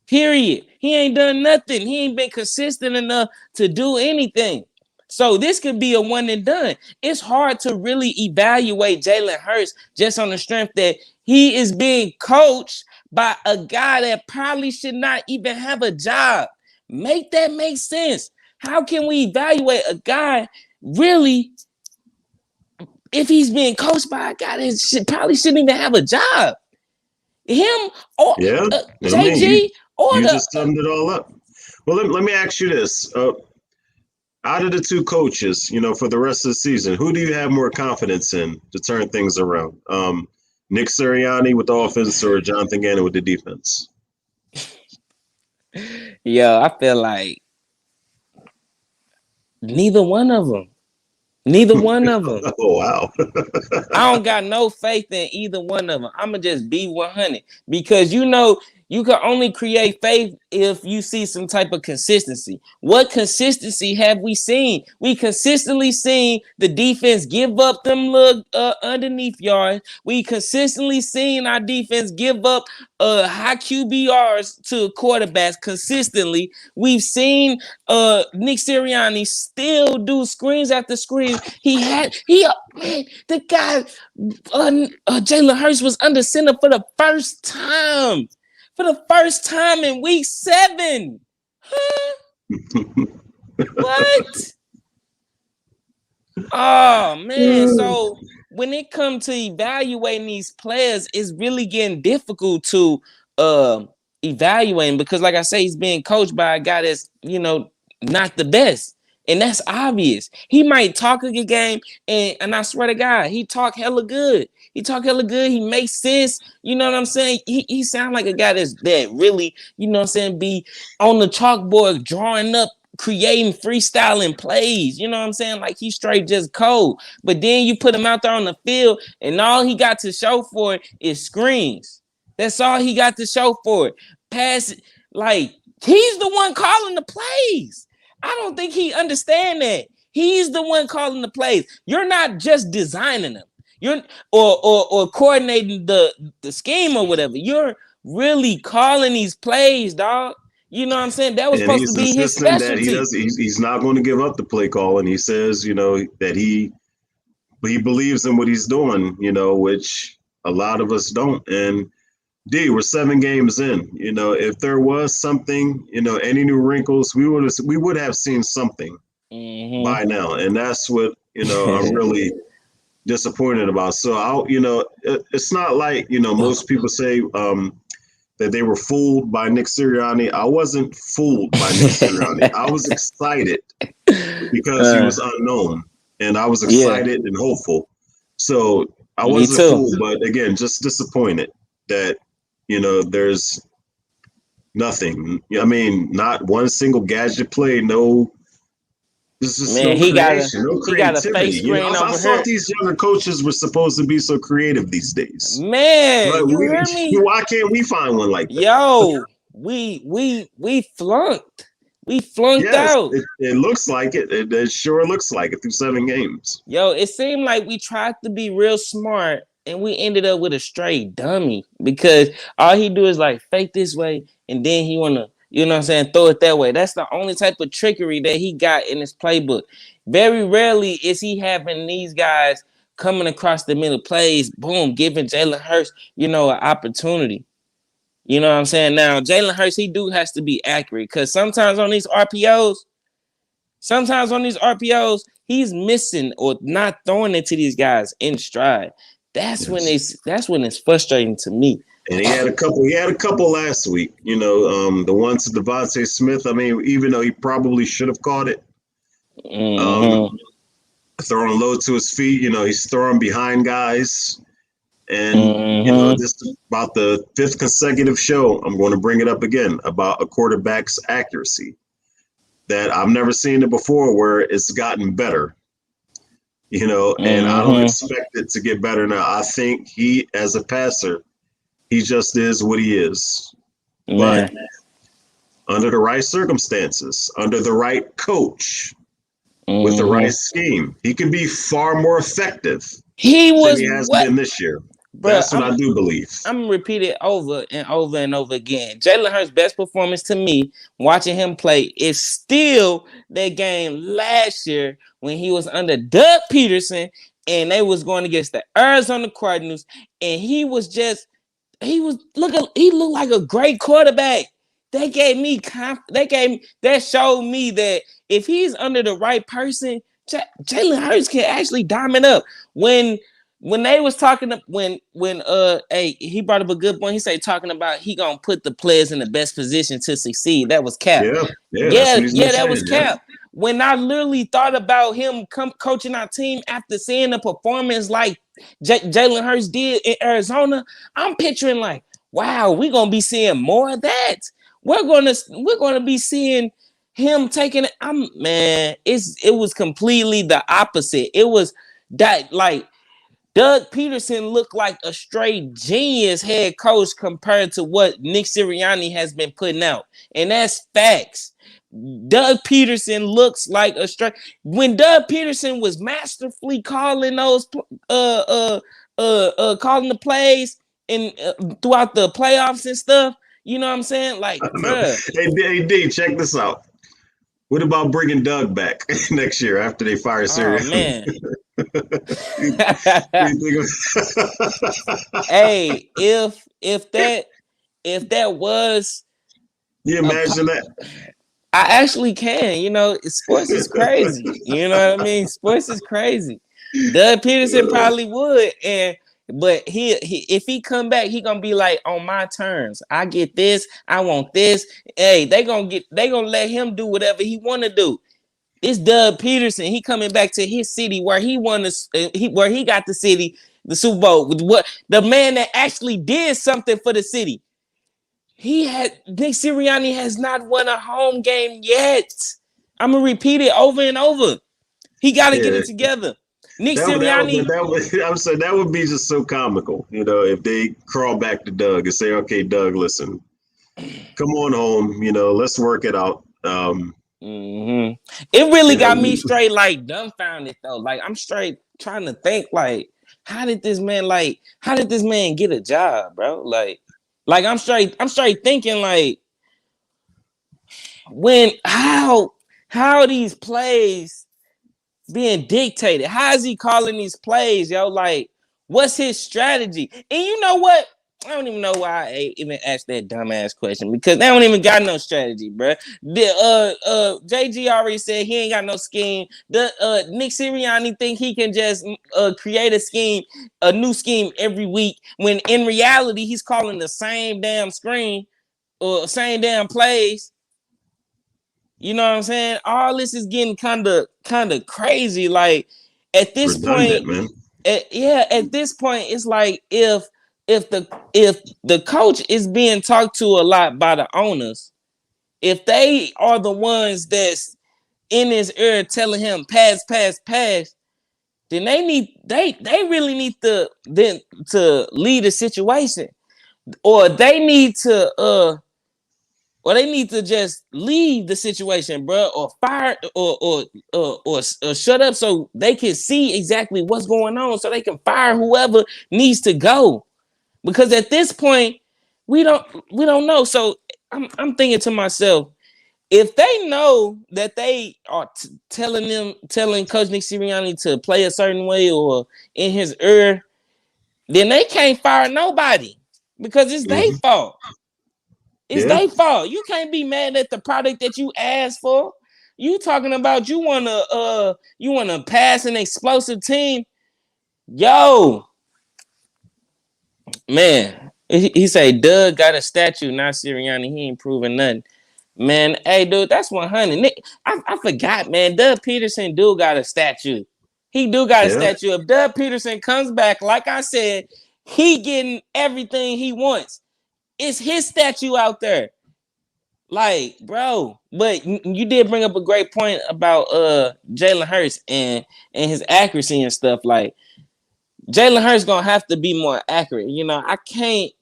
Period. He ain't done nothing. He ain't been consistent enough to do anything. So this could be a one and done. It's hard to really evaluate Jalen Hurts just on the strength that he is being coached by a guy that probably should not even have a job. Make that make sense. How can we evaluate a guy really if he's being coached by a guy that probably shouldn't even have a job? Him or JG or you just summed it all up. Well, let me ask you this. Out of the two coaches, for the rest of the season, who do you have more confidence in to turn things around? Nick Sirianni with the offense or Jonathan Gannon with the defense? Yo, I feel like neither one of them. Neither one of them. Oh, wow. I don't got no faith in either one of them. I'm going to just be 100 because you can only create faith if you see some type of consistency. What consistency have we seen? We consistently seen the defense give up them little underneath yards. We consistently seen our defense give up high QBRs to quarterbacks consistently. We've seen Nick Sirianni still do screens after screen. The guy Jalen Hurts was under center for the first time. For the first time in week 7. Huh? What? Oh, man. So when it comes to evaluating these players, it's really getting difficult to evaluate him because, like I say, he's being coached by a guy that's, not the best. And that's obvious. He might talk a good game, and I swear to God, he talk hella good. He makes sense. You know what I'm saying? He sound like a guy that really, be on the chalkboard, drawing up, creating, freestyling plays. You know what I'm saying? Like he's straight just cold. But then you put him out there on the field, and all he got to show for it is screens. That's all he got to show for it. Pass it. Like he's the one calling the plays. I don't think he understand that. He's the one calling the plays. You're not just designing them. You're or coordinating the scheme or whatever. You're really calling these plays, dog. You know what I'm saying? That was supposed to be his specialty. He's not going to give up the play call, and he says, that he believes in what he's doing, which a lot of us don't. And we're 7 games in. If there was something, any new wrinkles, we would have seen something by now, and that's what I'm really disappointed about. So it's not like most people say that they were fooled by Nick Sirianni. I wasn't fooled by Nick Sirianni. I was excited because he was unknown, and I was excited and hopeful. So I wasn't fooled, but again, just disappointed that. There's nothing. I mean, not one single gadget play. No, this is he got a face screen over I thought these younger coaches were supposed to be so creative these days. Man, you hear me? Why can't we find one like that? Yo, we flunked. We flunked out. It looks like it. It sure looks like it through 7 games. Yo, it seemed like we tried to be real smart. And we ended up with a straight dummy because all he do is like fake this way and then he want to, throw it that way. That's the only type of trickery that he got in his playbook. Very rarely is he having these guys coming across the middle plays, boom, giving Jalen Hurts, an opportunity. You know what I'm saying? Now, Jalen Hurts, he has to be accurate because sometimes on these RPOs, he's missing or not throwing it to these guys in stride. That's when it's frustrating to me. And he had a couple last week. You know, the one to Devontae Smith. I mean, even though he probably should have caught it, throwing low to his feet. You know, he's throwing behind guys. And, you know, this is about the 5th consecutive show. I'm going to bring it up again about a quarterback's accuracy that I've never seen it before where it's gotten better, you know, and I don't expect it to get better now. I think he, as a passer, he just is what he is. But under the right circumstances, under the right coach, with the right scheme, he can be far more effective than he has been this year. That's what I do believe. I'm gonna repeat it over and over and over again. Jalen Hurts' best performance to me, watching him play, is still that game last year when he was under Doug Peterson and they was going against the Arizona Cardinals, and he looked like a great quarterback. That showed me that if he's under the right person, Jalen Hurts can actually diamond up. When they was talking, he brought up a good point. He said talking about he gonna put the players in the best position to succeed. That was Cap. That was Cap. When I literally thought about him coaching our team after seeing a performance like Jalen Hurts did in Arizona, I'm picturing like, wow, we're gonna be seeing more of that. We're gonna be seeing him taking it. It was completely the opposite. It was that like Doug Peterson looked like a straight genius head coach compared to what Nick Sirianni has been putting out. And that's facts. Doug Peterson looks like a straight. When Doug Peterson was masterfully calling those calling the plays and throughout the playoffs and stuff, you know what I'm saying? Like, hey, D, check this out. What about bringing Doug back next year after they fire Sirianni? Oh man. Hey, if that was, you imagine that? I actually can. You know, sports is crazy. You know what I mean? Sports is crazy. Doug Peterson probably would, but he if he come back, he gonna be like on my terms. I get this. I want this. Hey, they gonna let him do whatever he want to do. It's Doug Peterson. He coming back to his city where he won where he got the Super Bowl with the man that actually did something for the city. Nick Sirianni has not won a home game yet. I'm gonna repeat it over and over. He got to get it together. Nick Sirianni. That would be just so comical, you know, if they crawl back to Doug and say, "Okay, Doug, listen, come on home. You know, let's work it out." It really got me straight like dumbfounded though. Like I'm straight trying to think like, how did this man get a job, bro? Like I'm straight thinking like, how these plays being dictated? How is he calling these plays, yo? Like, what's his strategy? And you know what? I don't even know why I even asked that dumbass question because they don't even got no strategy, bro. JG already said he ain't got no scheme. Nick Sirianni think he can just create a new scheme every week when in reality he's calling the same damn screen or same damn plays. You know what I'm saying? All this is getting kind of crazy. Like at this point, man. At this point, it's like if the coach is being talked to a lot by the owners, if they are the ones that's in his ear telling him pass, then they really need to lead the situation, or they need to just leave the situation, bro, or fire or shut up so they can see exactly what's going on, so they can fire whoever needs to go. Because at this point, we don't know. So I'm thinking to myself, if they know that they are telling Coach Nick Sirianni to play a certain way or in his ear, then they can't fire nobody because it's their fault. It's their fault. You can't be mad at the product that you asked for. You talking about you wanna pass an explosive team, yo. Man, he say Doug got a statue, not Sirianni. He ain't proving nothing. Man, hey, dude, that's 100. I forgot, man. Doug Peterson do got a statue. He do got a statue. If Doug Peterson comes back, like I said, he getting everything he wants. It's his statue out there. Like, bro, but you did bring up a great point about Jalen Hurts and his accuracy and stuff. Like, Jalen Hurts gonna have to be more accurate. You know, I can't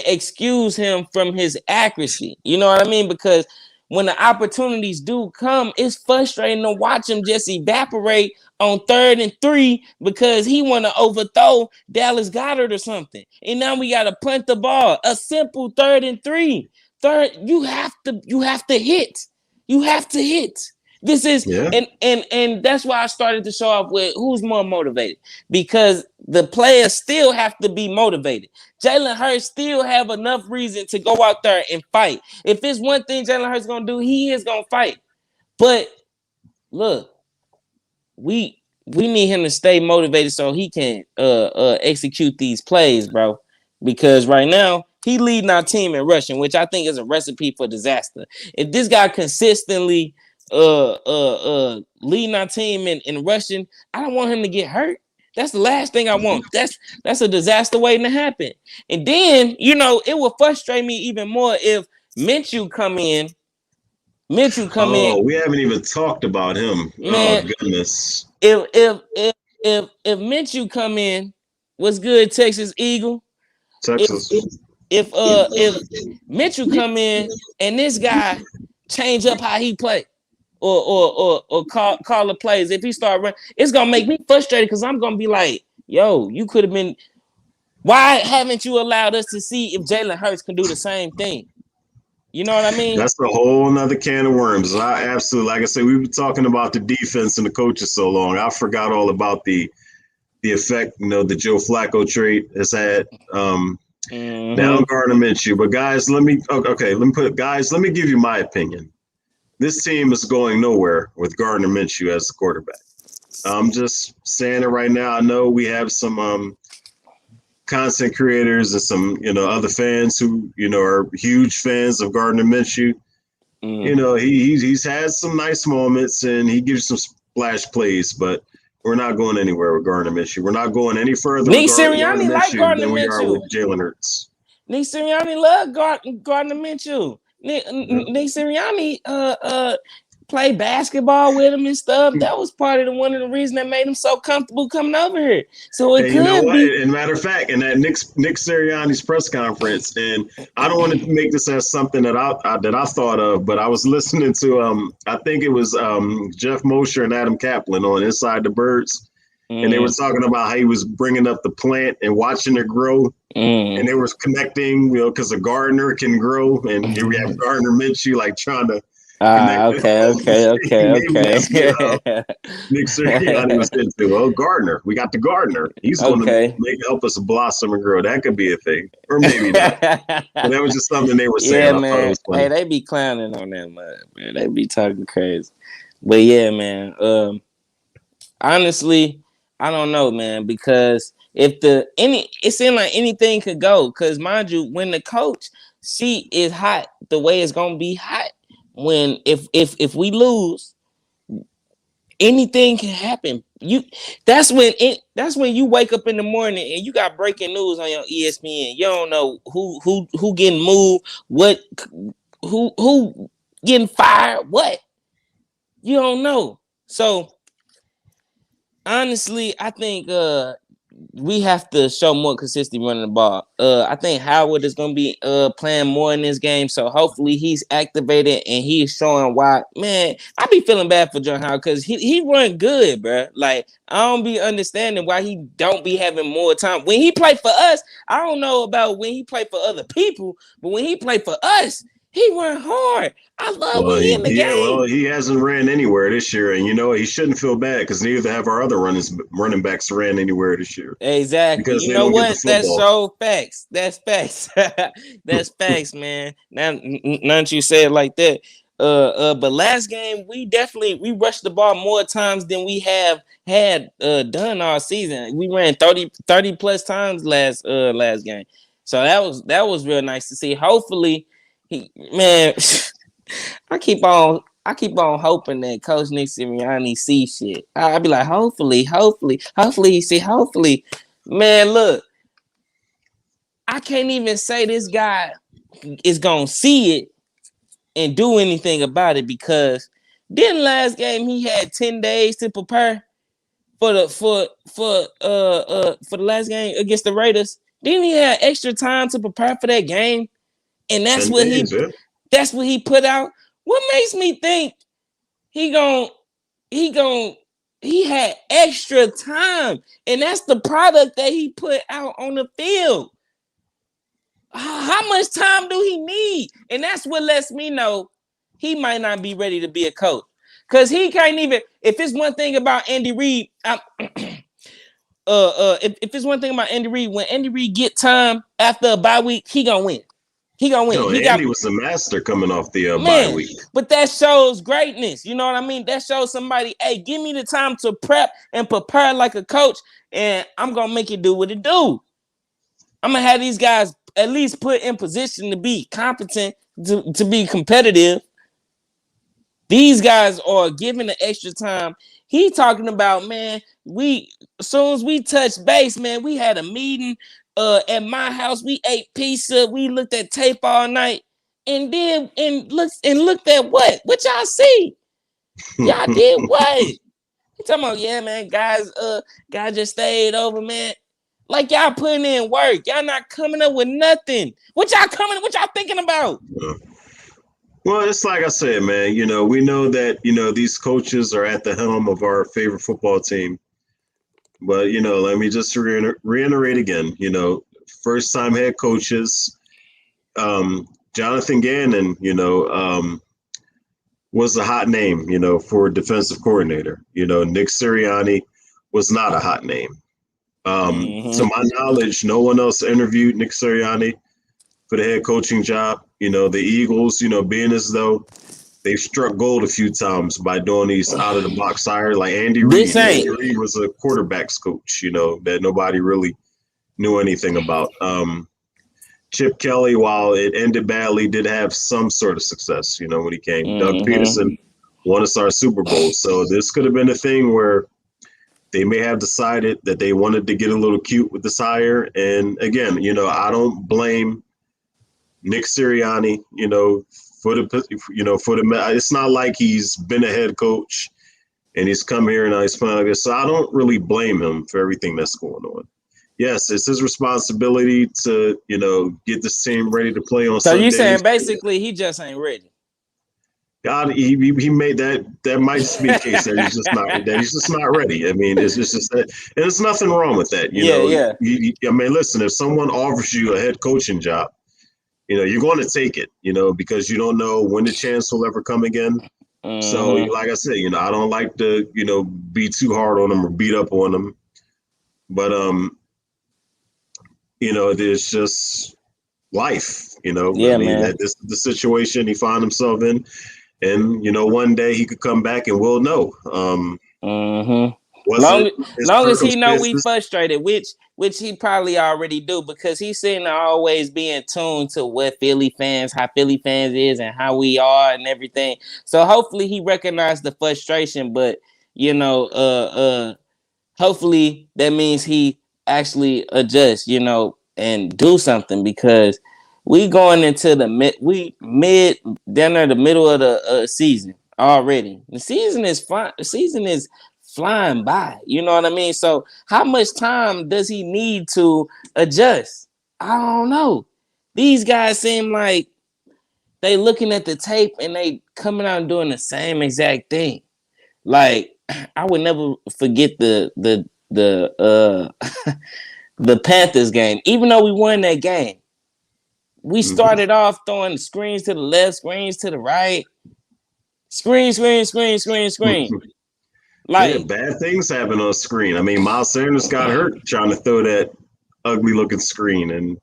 excuse him from his accuracy. You know what I mean? Because when the opportunities do come, it's frustrating to watch him just evaporate on 3rd and 3 because he want to overthrow Dallas Goedert or something. And now we got to punt the ball. A simple 3rd and 3. You have to hit. You have to hit. This is and that's why I started to show off with who's more motivated, because the players still have to be motivated. Jalen Hurts still have enough reason to go out there and fight. If it's one thing Jalen Hurts gonna do, he is gonna fight. But look, we need him to stay motivated so he can execute these plays, bro. Because right now he leading our team in rushing, which I think is a recipe for disaster. If this guy consistently leading our team in rushing, I don't want him to get hurt. That's the last thing I want. That's a disaster waiting to happen. And then, you know, it will frustrate me even more if Minshew come in. We haven't even talked about him. Man, oh goodness. If Minshew come in, what's good, Texas Eagle? Texas. If Minshew come in and this guy change up how he play, or call the plays, if he start running, it's gonna make me frustrated because I'm gonna be like, yo, you could have been. Why haven't you allowed us to see if Jalen Hurts can do the same thing? You know what I mean? That's a whole nother can of worms. I absolutely, like I said, we've been talking about the defense and the coaches so long. I forgot all about the effect, you know, the Joe Flacco trade has had. Now Gardner Minshew. But guys, let me give you my opinion. This team is going nowhere with Gardner Minshew as the quarterback. I'm just saying it right now. I know we have some content creators and some, you know, other fans who, you know, are huge fans of Gardner Minshew. You know, he's had some nice moments and he gives some splash plays, but we're not going anywhere with Gardner Minshew. We're not going any further Nick Sirianni like Gardner than we Minshew. are with Jalen Hurts. Nick Sirianni love Gardner Minshew. Nick Sirianni play basketball with him and stuff. That was part of one of the reasons that made him so comfortable coming over here. So it could be. And matter of fact, in that Nick Sirianni's press conference, and I don't want to make this as something that I thought of, but I was listening to I think it was Jeff Mosher and Adam Kaplan on Inside the Birds, and they were talking about how he was bringing up the plant and watching it grow, and they were connecting, you know, because a gardener can grow, and here we have Gardner Minshew like trying to. Okay. Nick Sirianni was into, Gardner. We got the Gardner. He's going to help us blossom and grow. That could be a thing, or maybe not. But that was just something they were saying. Yeah, man. Hey, they be clowning on that mud, man. They be talking crazy. But yeah, man. Honestly, I don't know, man, because it seemed like anything could go. Because mind you, when the coach seat is hot, the way it's gonna be hot. When if we lose, anything can happen. That's when you wake up in the morning and you got breaking news on your ESPN. You don't know who getting moved, who getting fired, what. You don't know. So honestly, I think we have to show more consistency running the ball. I think Howard is going to be playing more in this game, so hopefully he's activated and he's showing why. Man, I be feeling bad for John Howard because he run good, bro. Like, I don't be understanding why he don't be having more time. When he play for us, I don't know about when he play for other people, but when he play for us, he run hard. I love when he in the game. Well, he hasn't ran anywhere this year, and you know he shouldn't feel bad because neither have our other running backs ran anywhere this year. Exactly. Because you know what? That's so facts. That's facts. That's facts, man. Now that you say it like that, But last game we rushed the ball more times than we have had done all season. We ran 30 plus times last game. So that was real nice to see. Hopefully, I keep on hoping that Coach Nick Sirianni see shit. I'd be like, hopefully he see. Hopefully, man, look, I can't even say this guy is gonna see it and do anything about it, because then last game he had 10 days to prepare for the last game against the Raiders. Didn't he have extra time to prepare for that game? And that's what he put out. What makes me think he had extra time, and that's the product that he put out on the field. How much time do he need? And that's what lets me know he might not be ready to be a coach, because he can't even. If it's one thing about Andy Reid, if it's one thing about Andy Reid, when Andy Reid get time after a bye week, he gonna win. Andy was a master coming off the bye week. But that shows greatness. You know what I mean? That shows somebody, hey, give me the time to prep and prepare like a coach, and I'm gonna make it do what it do. I'm gonna have these guys at least put in position to be competent, to be competitive. These guys are given the extra time. He talking about, man, as soon as we touched base, man, we had a meeting at my house. We ate pizza. We looked at tape all night, and looked at what? What y'all see? Y'all did what? He talking about, yeah, man, guys just stayed over, man. Like, y'all putting in work. Y'all not coming up with nothing. What y'all thinking about? Well, it's like I said, man, we know that, these coaches are at the helm of our favorite football team. But, let me just reiterate again, first-time head coaches, Jonathan Gannon, was a hot name, for defensive coordinator. Nick Sirianni was not a hot name. To my knowledge, no one else interviewed Nick Sirianni for the head coaching job. The Eagles, being as though they've struck gold a few times by doing these out-of-the-box hire, like Andy Reid. Andy Reid was a quarterback's coach, that nobody really knew anything about. Chip Kelly, while it ended badly, did have some sort of success, when he came. Doug Peterson won us our Super Bowl. So this could have been a thing where they may have decided that they wanted to get a little cute with this hire. And again, I don't blame Nick Sirianni, it's not like he's been a head coach and he's come here and now he's playing like this. So I don't really blame him for everything that's going on. Yes, it's his responsibility to, get this team ready to play on Sundays. So you saying basically he just ain't ready? God, he made that might just be the case that he's just not ready. I mean, it's just that, and there's nothing wrong with that. Yeah. I mean, listen, if someone offers you a head coaching job, you're going to take it, because you don't know when the chance will ever come again. So, like I said, I don't like to, be too hard on them or beat up on them. But, there's just life, man. This is the situation he found himself in. And, one day he could come back and we'll know. Long as he know we frustrated, which he probably already do, because he seemed to always be in tune to what how Philly fans is and how we are and everything. So hopefully he recognized the frustration, but hopefully that means he actually adjusts, and do something, because we going into the middle of the season already. The season is fine. The season is flying by. You know what I mean? So how much time does he need to adjust? I don't know. These guys seem like they looking at the tape and they coming out and doing the same exact thing. Like, I would never forget the Panthers game. Even though we won that game, we started off throwing screens to the left, screens to the right, screen. Like, bad things happen on screen. I mean, Miles Sanders got hurt trying to throw that ugly looking screen, and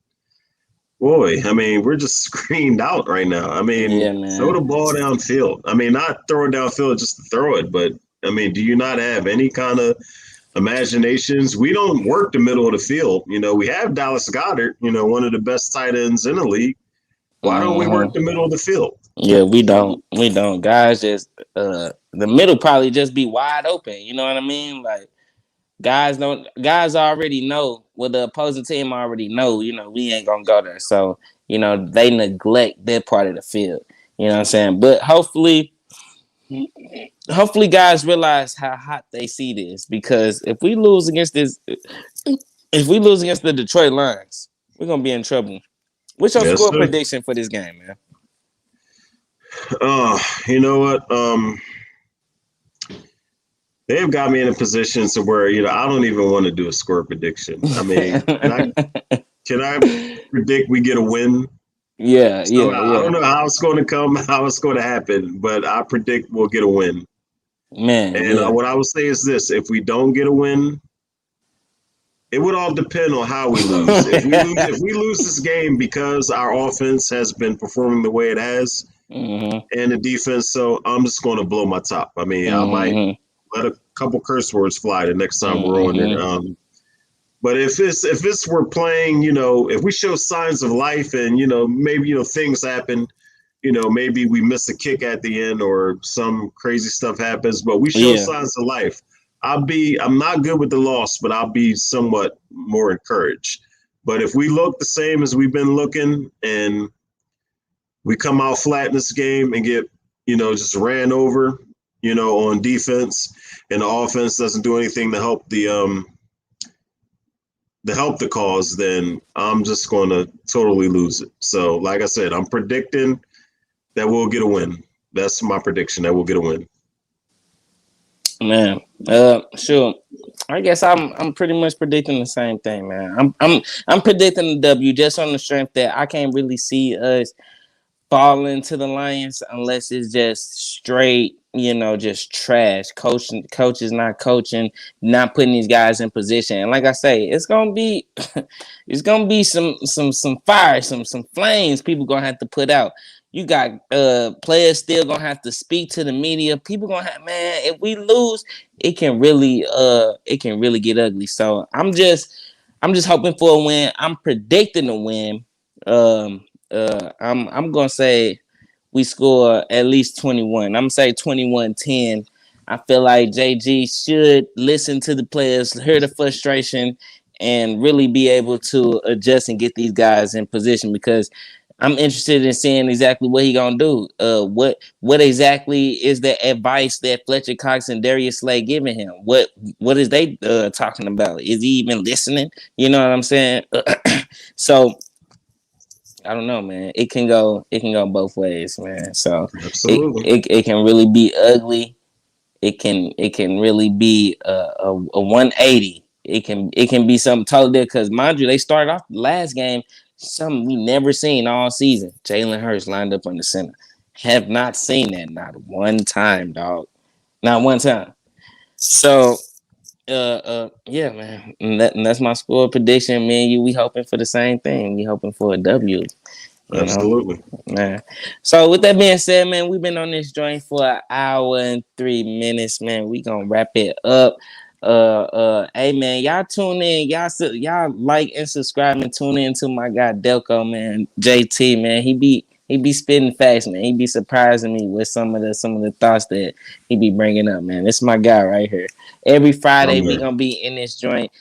boy, I mean, we're just screened out right now. I mean, throw the ball downfield. I mean, not throw it downfield just to throw it, but I mean, do you not have any kind of imaginations? We don't work the middle of the field. You know, we have Dallas Goedert, you know, one of the best tight ends in the league. Why don't we work the middle of the field? Yeah, we don't. We don't. Guys just the middle probably just be wide open. You know what I mean? Like guys already know what the opposing team already know. You know, we ain't gonna go there. So, you know, they neglect that part of the field. You know what I'm saying? But hopefully guys realize how hot they see this, because if we lose against the Detroit Lions, we're gonna be in trouble. What's your score prediction for this game, man? You know what? They've got me in a position to where, you know, I don't even want to do a score prediction. I mean, can I predict we get a win? Yeah. I don't know how it's going to come, how it's going to happen, but I predict we'll get a win. Man. And what I would say is this: if we don't get a win, it would all depend on how we lose. If we lose this game because our offense has been performing the way it has, and the defense, so I'm just going to blow my top. I mean, I might let a couple curse words fly the next time we're on it. But if we're playing, you know, if we show signs of life and, you know, maybe, you know, things happen, you know, maybe we miss a kick at the end or some crazy stuff happens, but we show signs of life, I'm not good with the loss, but I'll be somewhat more encouraged. But if we look the same as we've been looking and we come out flat in this game and get, you know, just ran over, you know, on defense, and the offense doesn't do anything to help the cause, then I'm just going to totally lose it. So, like I said, I'm predicting that we'll get a win. That's my prediction, that we'll get a win. Man, sure. I guess I'm pretty much predicting the same thing, man. I'm predicting the W just on the strength that I can't really see us falling to the Lions unless it's just straight, you know, just trash. Coaches not coaching, not putting these guys in position. And like I say, it's gonna be some fire, some flames people gonna have to put out. You got players still gonna have to speak to the media. People gonna have, man, if we lose, it can really get ugly. So I'm just hoping for a win. I'm predicting a win. I'm gonna say we score at least 21. I'm gonna say 21-10. I feel like JG should listen to the players, hear the frustration, and really be able to adjust and get these guys in position, because I'm interested in seeing exactly what he gonna do. What exactly is the advice that Fletcher Cox and Darius Slay giving him? What is they talking about? Is he even listening? You know what I'm saying? So I don't know, man. It can go both ways, man. So it can really be ugly. It can really be a 180. It can be something totally different, because mind you, they started off the last game something we never seen all season. Jalen Hurts lined up on the center. Have not seen that not one time, dog. Not one time. So yeah, man. And that's my score prediction. Me and you, we hoping for the same thing. We hoping for a W. Absolutely, man. So with that being said, man, we've been on this joint for an hour and 3 minutes, man. We gonna wrap it up. Hey man, y'all tune in, y'all like and subscribe and tune in to my guy Delco, man. JT, man, he be spitting facts, man. He be surprising me with some of the thoughts that he be bringing up, man. This is my guy right here. Every Friday we gonna be in this joint,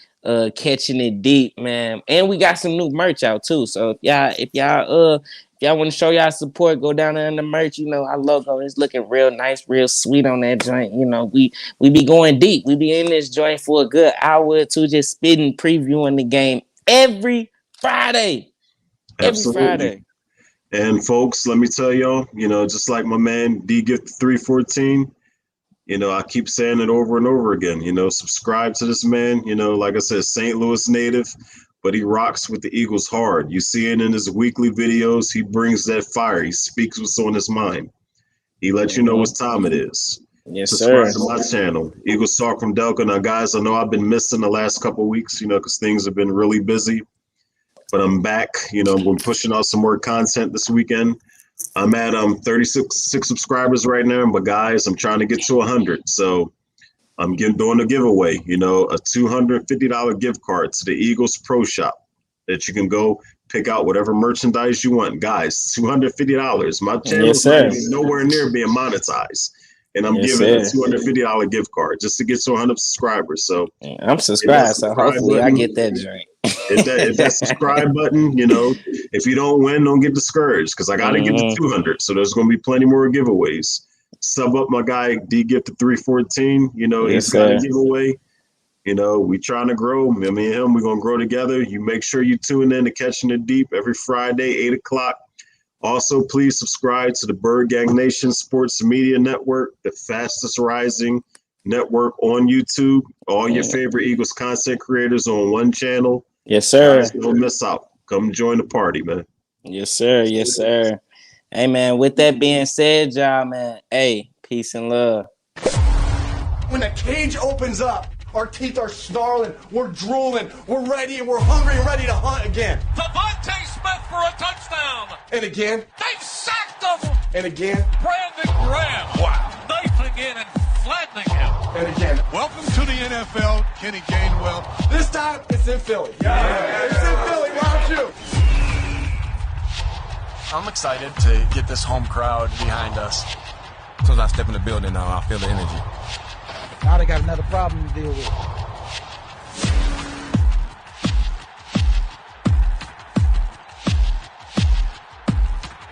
catching it deep, man. And we got some new merch out too. So if y'all want to show y'all support, go down there in the merch. You know, our logo is looking real nice, real sweet on that joint. You know, we be going deep. We be in this joint for a good hour or two, just spitting, previewing the game every Friday. Absolutely. Every Friday. And folks, let me tell y'all, you know, just like my man D-Gift314, you know, I keep saying it over and over again, you know, subscribe to this man. You know, like I said, St. Louis native, but he rocks with the Eagles hard. You see it in his weekly videos. He brings that fire. He speaks what's on his mind. He lets you know what time it is. Yes, subscribe sir. to my channel, Eagles Talk from Delco. Now, guys, I know I've been missing the last couple of weeks, you know, because things have been really busy. but I'm back. You know, we're pushing out some more content this weekend. I'm at 36 subscribers right now, but guys, I'm trying to get to 100. So I'm doing a giveaway, you know, a $250 gift card to the Eagles Pro Shop that you can go pick out whatever merchandise you want. Guys, $250. My channel's nowhere near being monetized. And I'm giving a $250 gift card just to get to 100 subscribers. So I'm subscribed, so hopefully I get that drink. Hit that subscribe button, you know. If you don't win, don't get discouraged because I got to get to 200. So there's going to be plenty more giveaways. Sub up my guy D Gifted 314. You know, he's got a giveaway. You know, we trying to grow. Me and him, we're going to grow together. You make sure you tune in to Catching the Deep every Friday, 8 o'clock. Also, please subscribe to the Bird Gang Nation Sports Media Network, the fastest rising network on YouTube. All your favorite Eagles content creators on one channel. Yes, sir. Guys, don't miss out. Come join the party, man. Yes, sir. Yes, sir. Hey, man, with that being said, y'all, man, hey, peace and love. When the cage opens up, our teeth are snarling, we're drooling, we're ready, and we're hungry and ready to hunt again. Devontae Smith for a touchdown. And again. They've sacked him. And again. Brandon Graham. Wow. Knifing in and flattening him. And again. Welcome to the NFL, Kenny Gainwell. This time, it's in Philly. Yeah. It's in Philly. Round two. I'm excited to get this home crowd behind us. As soon as I step in the building, I feel the energy. Now they got another problem to deal with.